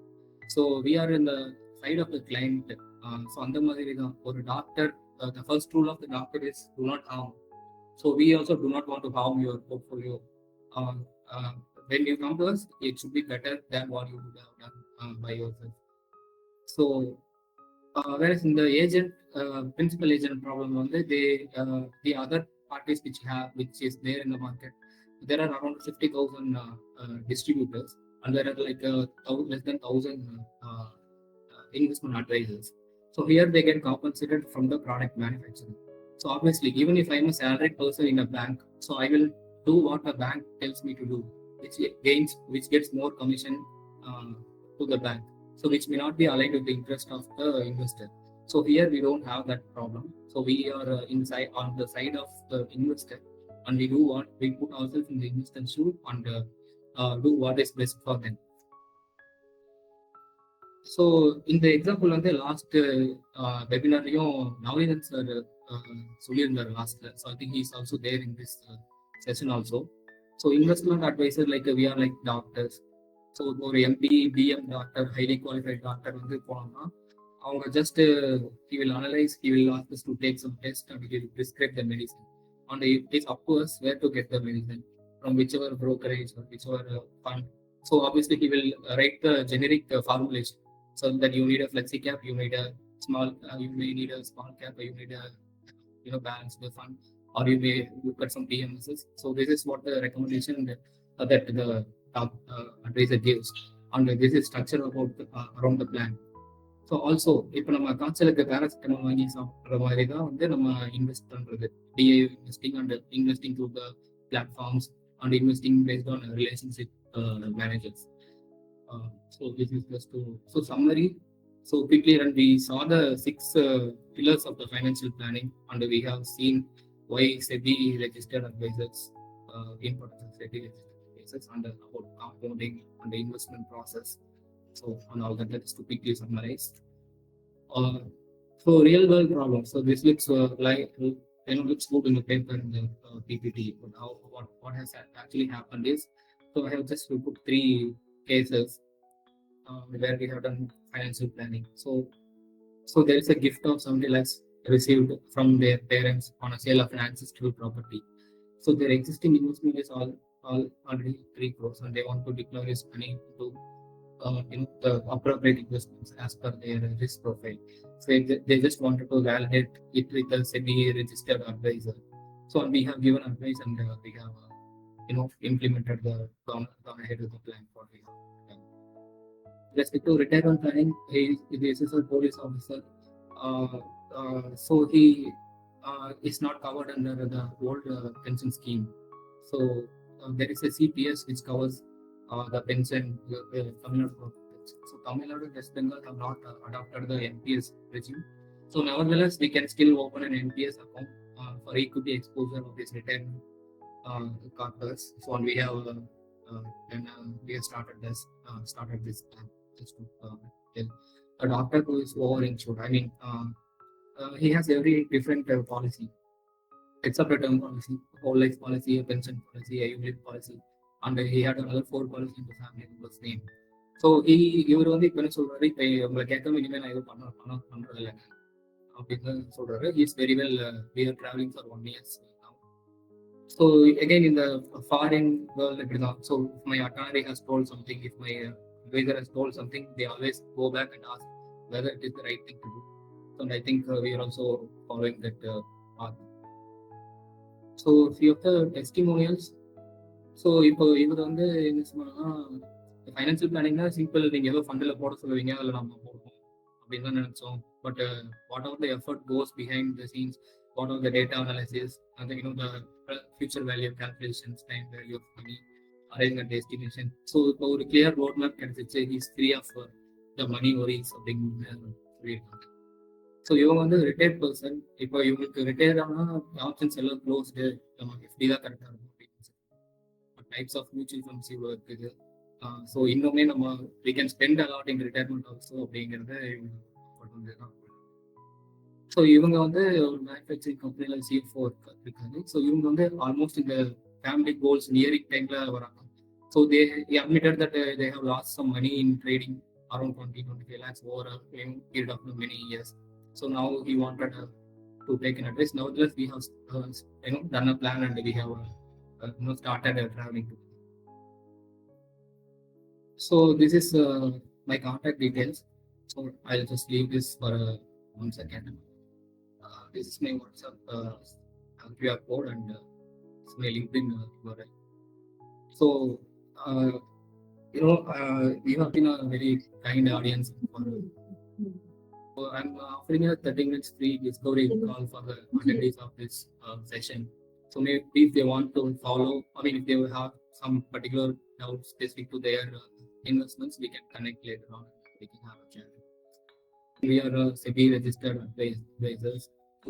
So we are in the side of the client. So அந்த மாதிரி தான் ஒரு doctor, the first rule of the doctor is do not harm. So we also do not want to harm your portfolio. When you come to us, it should be better than what you would have done by yourself. So whereas in the agent, principal agent problem, the other parties which is there in the market, there are around 50,000 distributors, and there are like less than 1,000 investment advisors. So here they get compensated from the product manufacturer. So obviously, even if I'm a salaried person in a bank, so I will do what the bank tells me to do, which gets more commission to the bank. So which may not be aligned with the interest of the investor. So here we don't have that problem. So we are on the side of the investor, and we do what we put ourselves in the investor's shoe and do what is best for them. So in the example on the last webinar, Navneet sir சொல்லியிருந்தார் last. So I think he's also there in this session also. So investment advisor, like we are like doctors. So ஒரு MD, BM doctor, highly qualified doctor வந்து போனோம்னா அவங்க just he will analyze, he will ask us to take some test and he will prescribe the medicine. And it is up to us where to get the medicine, from whichever brokerage or whichever fund. So obviously he will write the generic formulation. So that you need a flexi cap, you need a small, you may need a small cap, or you need a balance the fund, or you may look at some PMSs. So this is what the recommendation that the top advisor gives, and this is structure about around the plan. So also இப்போ நம்ம காய்ச்சலுக்கு paracetamol வாங்கி சாப்பிட்ற மாதிரி தான் வந்து நம்ம invest பண்ணுறது, டிஏ investing and investing through the platforms and investing based on relationship managers. So this is just to so summary. So quickly and we saw the 6 pillars of the financial planning, and we have seen why SEBI Registered Advisors, importance of SEBI Registered Advisors, and about compounding and the investment process. So on all that is to quickly summarize. So real world problems. So this looks like looks good in the paper in the PPT. But how what has actually happened is, so I have just put 3 cases where we have done financial planning. So there is a gift of 70 lakhs received from their parents on a sale of an ancestral property. So their existing investment is all already 3 crores, and they want to deploy this money to the appropriate investments as per their risk profile. So they just wanted to validate it with the SEBI Registered Advisor. So we have given advice, and we have implemented gone ahead with the plan for the respect to retirement planning. This is a police officer. So he is not covered under the old pension scheme. So there is a CPS which covers the pension, Tamil Nadu. So Tamil Nadu and West Bengal have not adopted the NPS regime. So nevertheless, we can still open an NPS account for equity exposure of this retirement corpus. So we have we have started this plan. Just to tell a doctor who is over-insured. I mean, he has every different policy, except a term policy, whole life policy, a pension policy, a unit policy, and he had another 4 policy in the family member's name. So இவர் வந்து இப்போ என்ன சொல்றாரு, இப்போ உங்களை கேட்காம இனிமேல் நான் எதுவும் பண்றது இல்லை அப்படின்னு சொல்றாரு. he is very well, we are traveling for 1 year now. So again in the foreign world, so if my attorney has told something, if my advisor has told something, they always go back and ask whether it is the right thing to do. So I think we are also following that path. So few of the testimonials. So இப்போ இவர் வந்து என்ன சொன்னா, financial பிளானிங்னா simple, நீங்கள் ஏதோ ஃபண்டில் போட சொல்லுவீங்க, அதில் நம்ம போடுவோம் அப்படின்னு தான் நினச்சோம். But what are the effort goes behind the scenes, what are the data analysis, அந்த the future value calculations, time value of money, arrangement estimation. So இப்போ ஒரு கிளியர் ரோட் மேப் கிடைச்சிச்சு, is free of the money worries அப்படின்னு சொல்லியிருக்காங்க. So இவங்க வந்து retired person. இப்போ இவங்களுக்கு ரிட்டையர் ஆனால் ஆப்ஷன்ஸ் எல்லாம் க்ளோஸ்டு, நமக்கு எப்படி தான் கரெக்டாக இருக்கும் types of mutual funds இவ்வளோ இருக்குது. ஸோ இன்னுமே நம்ம we can spend a lot in retirement also அப்படிங்கிறத இவங்க தான். ஸோ இவங்க வந்து ஒரு மேனுஃபேக்சரிங் கம்பெனியில் CFO இருக்காங்க. ஸோ இவங்க வந்து ஆல்மோஸ்ட் இந்த ஃபேமிலி கோல்ஸ் நியரிங் டைமில் வராங்க. So they admitted that they have lost some money in trading around 20-25 lakhs over a period of many years. So now he wanted to take an advice. Nevertheless, we have done a plan, and we have started traveling. So this is my contact details. So I'll just leave this for 1 second. This is my WhatsApp QR code, and it's my LinkedIn URL. So you have been a very kind audience. So I'm offering a 30 minutes free discovery call for the attendees of this session. So maybe if they want to follow, I mean, if they will have some particular doubts specific to their investments, we can connect later on. We can have a chat. We are SEBI Registered Advisors.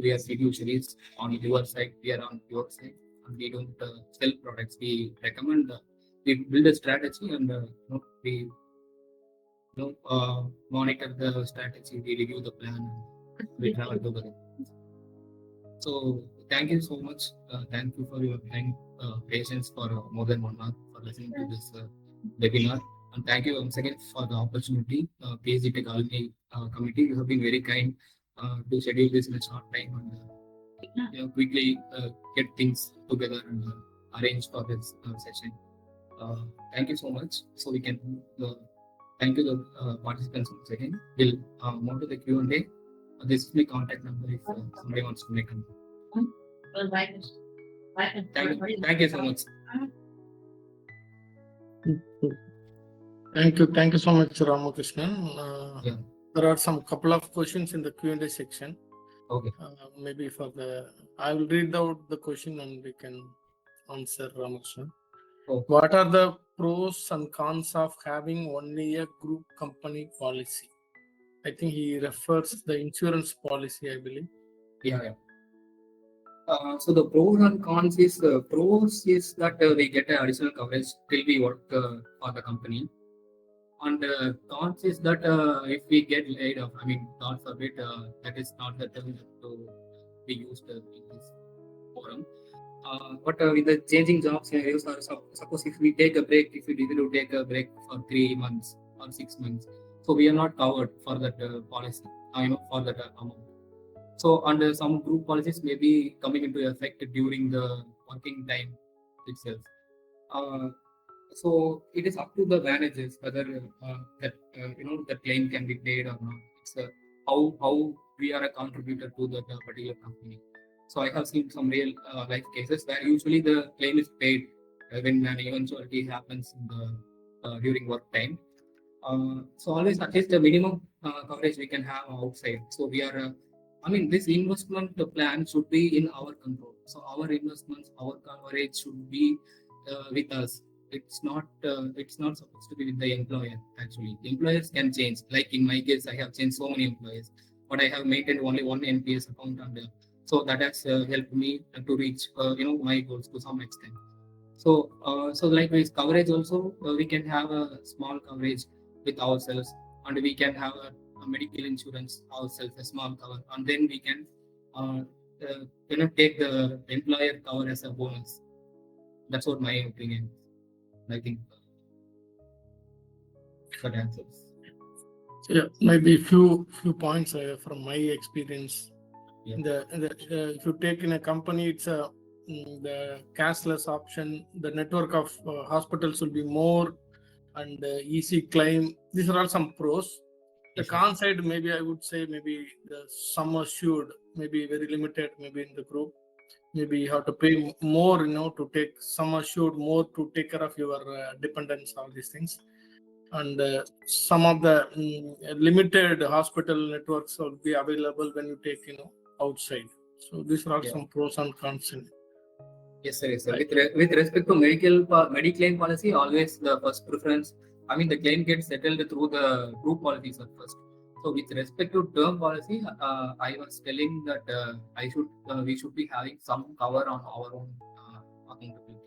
We are fiduciaries on your side. We are on your side, and we don't sell products. We recommend. We build a strategy, and we monitor the strategy. We review the plan. We travel together. So thank you so much. Thank you for your time, patience for more than 1 hour for listening to this webinar. And thank you once again for the opportunity. PSG Tech Alumni Committee, you have been very kind to schedule this in a short time, and quickly get things together and arrange for this session. Thank you so much. So we can thank you to participants once again. We'll move to the Q&A. This is my contact number if somebody wants to make a Thank you so much. Thank you so much, Ramakrishnan. Yeah. There are some couple of questions in the Q&A section. Okay. Maybe I will read out the question and we can answer, Ramakrishnan. Okay. What are the pros and cons of having only a group company policy? I think he refers the insurance policy, I believe. Yeah. So the pros and cons is pros is that we get additional coverage till we work for the company. And cons is that if we get laid off, I mean, God forbid, that is not the term to be used in this forum. But with the changing job scenarios, or suppose if we take a break, if we decide to take a break for 3 months or 6 months, so we are not covered for that policy, for that amount. So under some group policies may be coming into effect during the working time itself. So it is up to the managers whether the claim can be paid or not. It's how we are a contributor to that particular company. So I have seen some real life cases where usually the claim is paid when an eventuality happens in the during work time. So always at least the minimum coverage we can have outside. So we are, this investment plan should be in our control. So our investments, our coverage should be with us. It's not supposed to be with the employer. Actually, the employers can change. Like in my case, I have changed so many employers, but I have maintained only one NPS account under. So that has helped me to reach my goals to some extent. So likewise coverage also we can have a small coverage with ourselves, and we can have a medical insurance ourselves, a small cover, and then we can take the employer cover as a bonus. That's what my opinion. I think that answers. Yeah, maybe a few points from my experience. Yeah. If you take in a company, it's the cashless option. The network of hospitals will be more, and easy claim. These are all some pros. The con side, maybe I would say, maybe the sum assured, maybe very limited, maybe in the group. Maybe you have to pay more, to take sum assured more to take care of your dependents, all these things. And some of the limited hospital networks will be available when you take, outside. So these are all some pros and cons. Yes, sir. Yes, sir. With respect to Mediclaim policy, always the first preference. The claim gets settled through the group policies at first. So with respect to term policy, I was telling that we should be having some cover on our own accountability.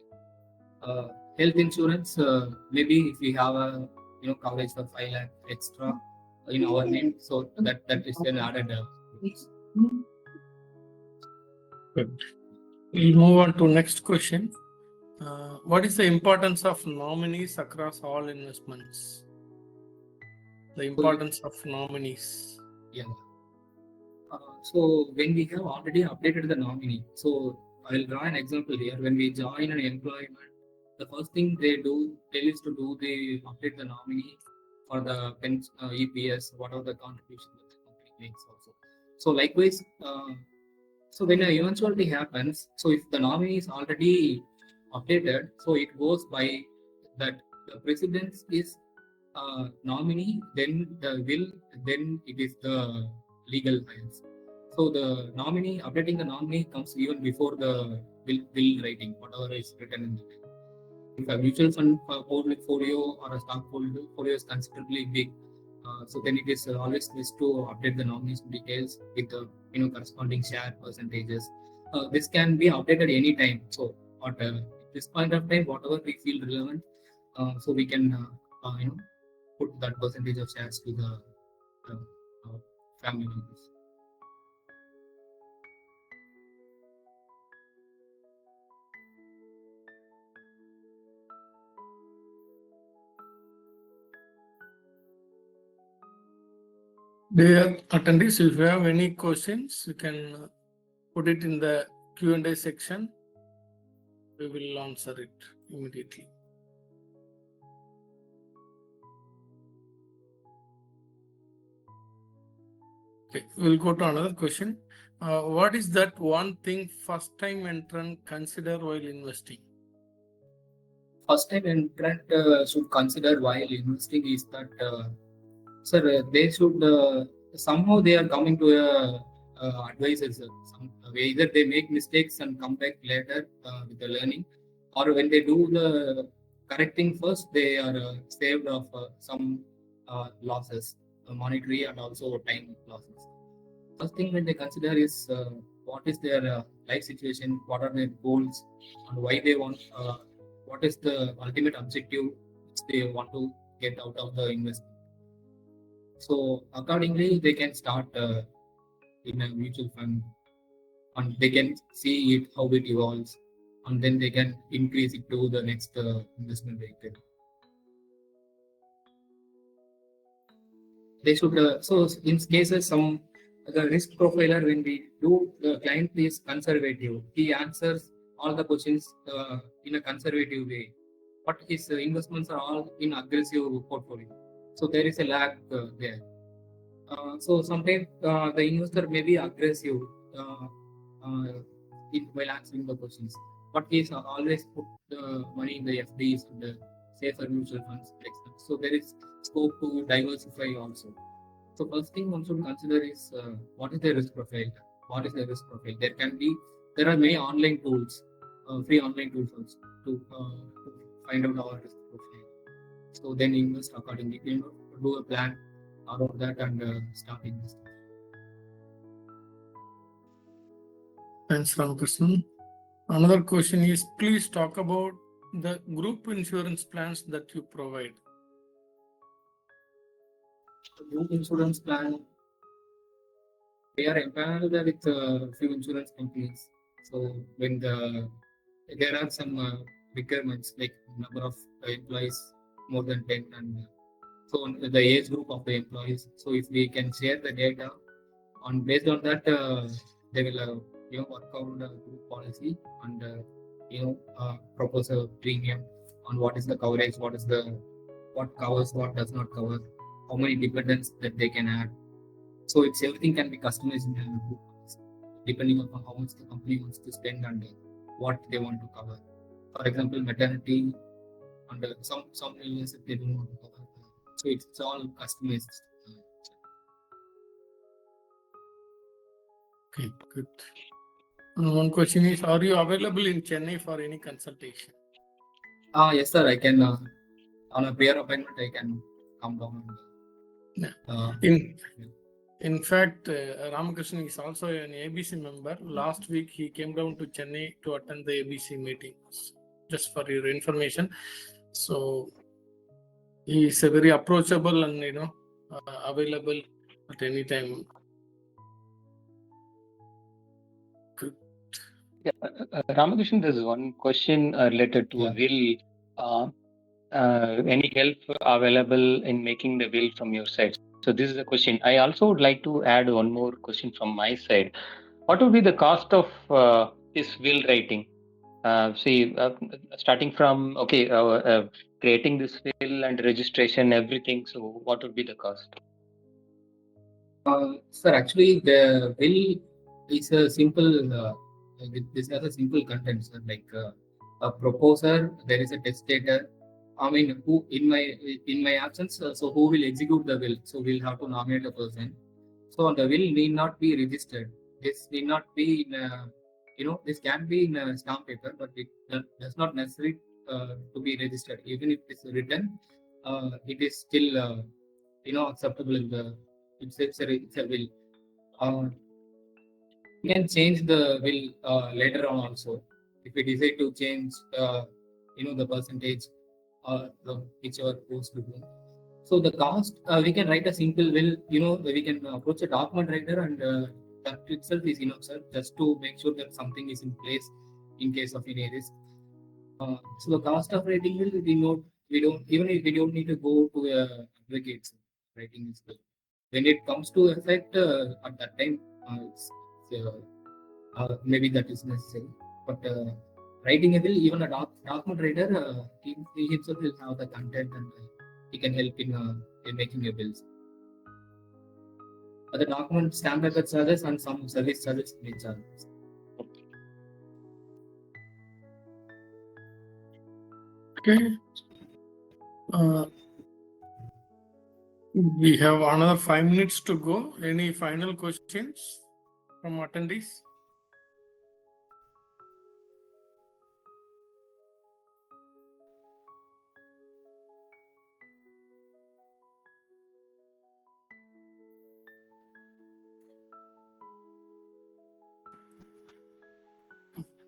Health insurance, maybe if we have a coverage for 5 lakh extra in our name, so that is an added. Good. We'll move on to next question. What is the importance of nominees across all investments? The importance of nominees. Yeah. So when we have already updated the nominee, so I'll draw an example here. When we join an employment, the first thing they is to update the nominee for the EPS, whatever the contribution that the company makes also. So likewise, so when an eventuality happens, so if the nominee is already updated, so it goes by that the precedence is nominee, then the will, then it is the legal files. So the nominee, updating the nominee comes even before the will writing, whatever is written in the will. If a mutual fund portfolio or a stock portfolio is considerably big, so then it is always best to update the nominees details with the corresponding share percentages. This can be updated any time. So at this point of time, whatever we feel relevant, so we can put that percentage of shares to the family members. Dear attendees, if you have any questions, you can put it in the Q&A section. We will answer it immediately. Okay, we'll go to another question. What is that one thing first time entrant consider while investing? First time entrant should consider while investing is that, sir, they should somehow they are coming to a advisor. Sir. Either they make mistakes and come back later with the learning, or when they do the correcting first, they are saved of some losses, monetary and also time losses. First thing when they consider is what is their life situation, what are their goals, and why they want. What is the ultimate objective which they want to get out of the investment. So accordingly, they can start in a mutual fund, and they can see it how it evolves, and then they can increase it to the next investment vehicle. They should so in cases some the risk profiler when we do the client is conservative. He answers all the questions in a conservative way, but his investments are all in aggressive portfolio. So there is a lag there. So sometimes the investor may be aggressive while answering the questions, but he's always put the money in the FDs and the safer mutual funds. So there is scope to diversify also. So first thing one should consider is what is the risk profile? What is the risk profile? There are many online tools, free online tools also to find out our risk profile. So then invest accordingly. Do a plan around that and start investing. Thanks, Ramakrishnan. Another question is, please talk about the group insurance plans that you provide. Group insurance plan, they are empaneled with a few insurance companies. So when there are some requirements like number of employees more than 10 and so on the age group of the employees. So if we can share the data, and based on that, they will work out the group policy and propose a premium on what is the coverage, what covers, what does not cover, how many dependents that they can add. So it's everything can be customized in the group depending on how much the company wants to spend and what they want to cover. For example, maternity and some illness if they don't want to cover. So it's all customized. Okay, good. And one question is, are you available in Chennai for any consultation? Yes, sir. I can on a prayer appointment. I can come down. In fact, Ramakrishnan is also an ABC member. Last week he came down to Chennai to attend the ABC meetings. Just for your information, so he is a very approachable and available at any time. Good. Yeah, Ramakrishnan, there's one question related to will. Any help available in making the will from your side? So this is a question. I also would like to add one more question from my side. What would be the cost of this will writing? Starting from creating this will and registration, everything. So what would be the cost? Sir, actually, the will is a simple. This has a simple content, sir. Like a proposer, there is a testator. I mean, who in my absence, so who will execute the will? So we'll have to nominate a person. So the will need not be registered. This need not be in this can be in a stamp paper, but it does not necessarily to be registered. Even if it's written, it is still acceptable in the it's a will. We can change the will later on also if we decide to change the percentage or whichever goes to do. So the cost we can write a simple will. We can approach a document writer and that itself is enough, sir, just to make sure that something is in place in case of any risk. So the cost of writing will we don't need to go to a advocate writing this will. When it comes to effect at that time, maybe that is necessary. But writing a will, even a document writer, he himself will have the content and he can help in making a bills. other document stamp paper charges and some service charges may charges. Okay. We have another 5 minutes to go. Any final questions from attendees?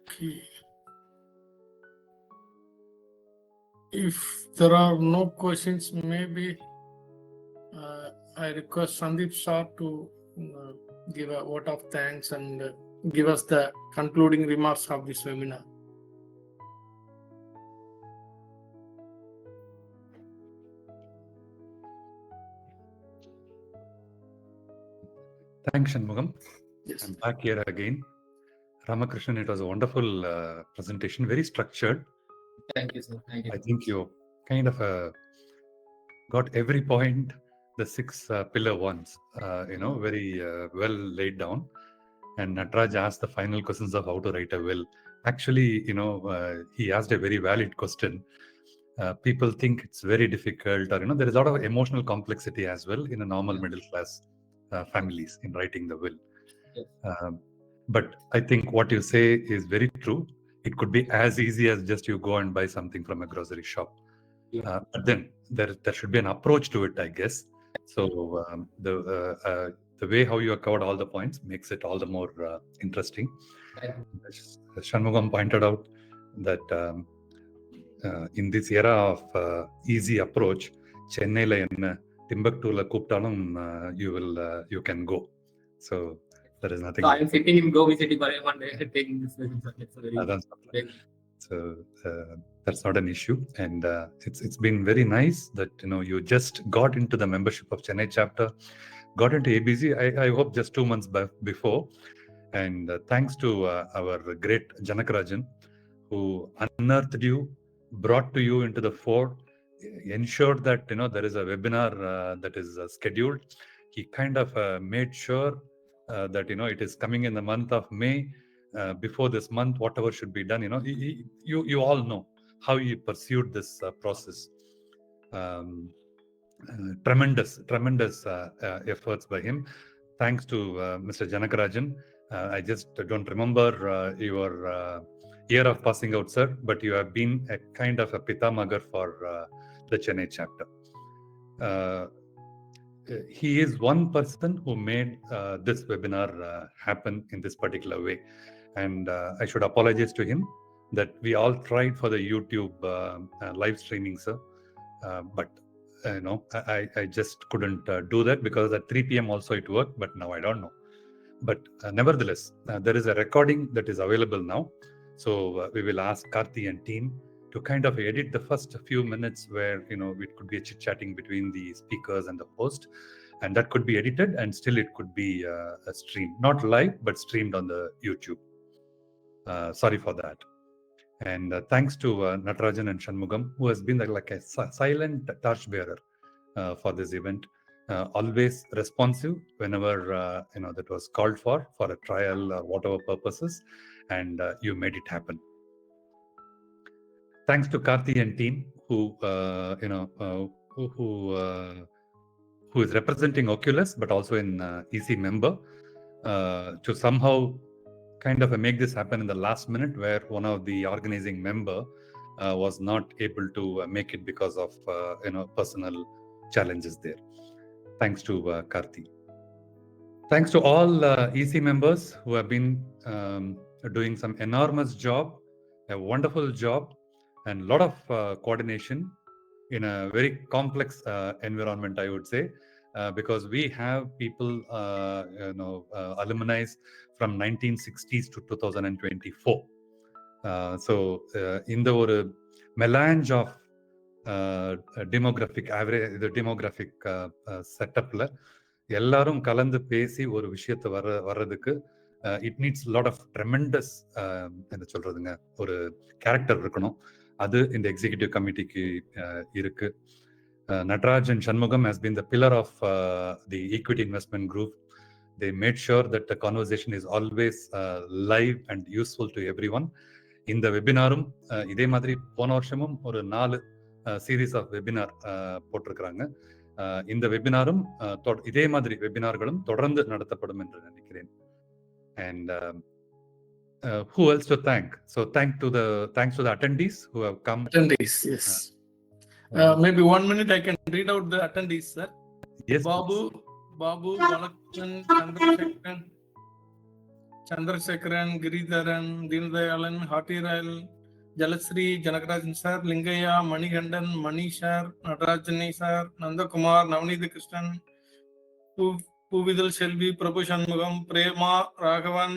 Okay. If there are no questions, maybe I request Sandeep sir to give a vote of thanks and give us the concluding remarks of this webinar. Thanks, Shanmugam. Yes. I'm back here again. Ramakrishnan, it was a wonderful presentation, very structured. Thank you, sir. Thank you. I think you kind of got every point, the 6 pillar ones, very well laid down. And Nataraj asked the final questions of how to write a will. Actually, he asked a very valid question. People think it's very difficult, or there is a lot of emotional complexity as well in a normal middle class families in writing the will. Yes. But I think what you say is very true. It could be as easy as just you go and buy something from a grocery shop. Yeah. But then there should be an approach to it, I guess. So the way how you have covered all the points makes it all the more interesting. As Shanmugam pointed out that in this era of easy approach, Chennai and Timbuktu you can go. So there is nothing. So I am sitting in Goa City for one day taking this. It's very big. So that's not an issue, and it's been very nice that you just got into the membership of Chennai chapter, got into ABC. I hope just 2 months before, and thanks to our great Janakarajan, who unearthed you, brought to you into the fore, ensured that there is a webinar that is scheduled. He kind of made sure that it is coming in the month of May. Before this month, whatever should be done, you all know how he pursued this process. Tremendous efforts by him. Thanks to Mr. Janakarajan. I just don't remember your year of passing out, sir, but you have been a kind of a pitamagar for the Chennai chapter. He is one person who made this webinar happen in this particular way. And I should apologize to him that we all tried for the YouTube live streaming, sir. But I just couldn't do that because at 3 p.m. also it worked, but now I don't know. But nevertheless, there is a recording that is available now. So we will ask Karthi and team to kind of edit the first few minutes where, it could be a chit-chatting between the speakers and the host. And that could be edited and still it could be a stream, not live, but streamed on the YouTube. Sorry for that. And thanks to Natarajan and Shanmugam, who has been like a silent torchbearer for this event. Always responsive whenever that was called for a trial or whatever purposes, and you made it happen. Thanks to Karthi and team who is representing Oculus but also in EC member to somehow kind of make this happen in the last minute, where one of the organizing member was not able to make it because of personal challenges there. Thanks to Karthi. Thanks to all EC members who have been doing some enormous job, a wonderful job, and a lot of coordination in a very complex environment, I would say, because we have people, alumni from 1960s to 2024. So in the melange of demographic average, the demographic setup la எல்லாரும் கலந்து பேசி ஒரு விஷயத்தை வர்றதுக்கு it needs lot of tremendous என்ன சொல்றதுங்க, ஒரு character இருக்கணும். அது இந்த எக்ஸிகியூட்டிவ் கமிட்டிக்கு இருக்கு. Nataraj and Shanmugam has been the pillar of the equity investment group They made sure that the conversation is always live and useful to everyone. இந்த வெபினாரும் இதே மாதிரி போன வருஷமும் ஒரு 4 சீரீஸ் ஆஃப் வெபினார் போட்டிருக்கிறாங்க. இந்த வெபினாரும் இதே மாதிரி வெபினார்களும் தொடர்ந்து நடத்தப்படும் என்று நினைக்கிறேன். And who else to thank? So thanks to the attendees who have come. Attendees, yes. Maybe 1 minute I can read out the attendees, sir. Yes. Babu, Balakran, Chandrasekharan, Giridharan, Deendayalan, Hatiral, Jalasri, Janakarajan sir, Lingaya, Manigandan, Manishar, Natarajani sir, Nandakumar, Navneet Krishnan, Puvidal Shelby, Prabhu Shanmugam, Prema, Raghavan,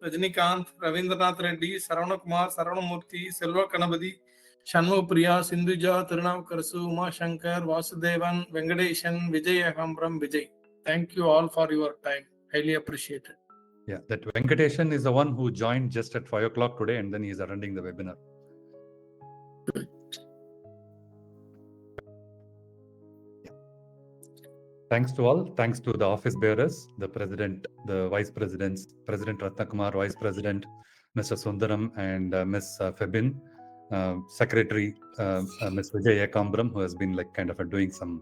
Rajinikanth, Ravindranath Reddy, Saravakumar, Saravanamurthy, Selva Kanabadi, Shanmu Priya, Sindhuja, Tirunavkarasu, Uma Shankar, Vasudevan, Venkateshan, Vijay Akambram, Vijay. Thank you all for your time. Highly appreciated. Yeah, that Venkateshan is the one who joined just at 5 o'clock today, and then he is attending the webinar. Yeah. Thanks to all. Thanks to the office bearers, the president, the vice presidents, President Ratnakumar, Vice President Mr. Sundaram, and Ms. Febin, Secretary Ms. Vijay Ekambram, who has been like kind of doing some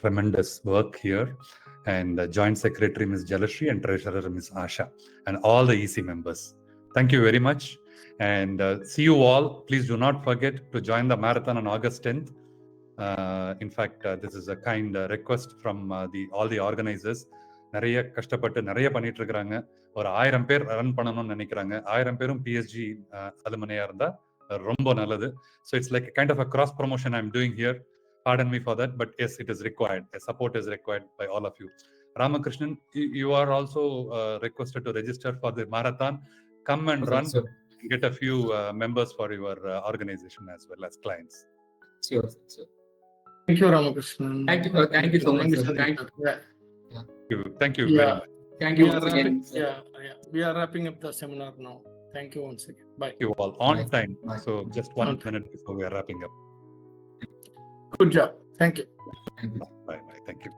tremendous work here, and Joint Secretary Ms. Jalashri, and Treasurer Ms. Asha, and all the EC members. Thank you very much, and see you all. Please do not forget to join the marathon on August 10th. In fact, this is a kind request from all the organizers. நிறைய கஷ்டப்பட்டு நிறைய பண்ணிட்டு இருக்காங்க. ஒரு 1000 பேர் run பண்ணணும்னு நினைக்கிறாங்க. 1000 பேரும் PSG அலுமினியா இருந்தா ரொம்ப நல்லது. So it's like a kind of a cross promotion I'm doing here. Pardon me for that, but yes, it is required. A support is required by all of you. Ramakrishnan, you are also requested to register for the marathon. Come and run. Sure. Get a few members for your organization as well as clients. Sure. Thank you, Ramakrishnan. Thank you so much, sir. Thank you very much. Thank you once again. We are wrapping up the seminar now. Thank you once again. Bye. You all on Bye. time. Bye. So just 1 minute before we are wrapping up. Good job. Thank you. Thank you. Bye. Thank you.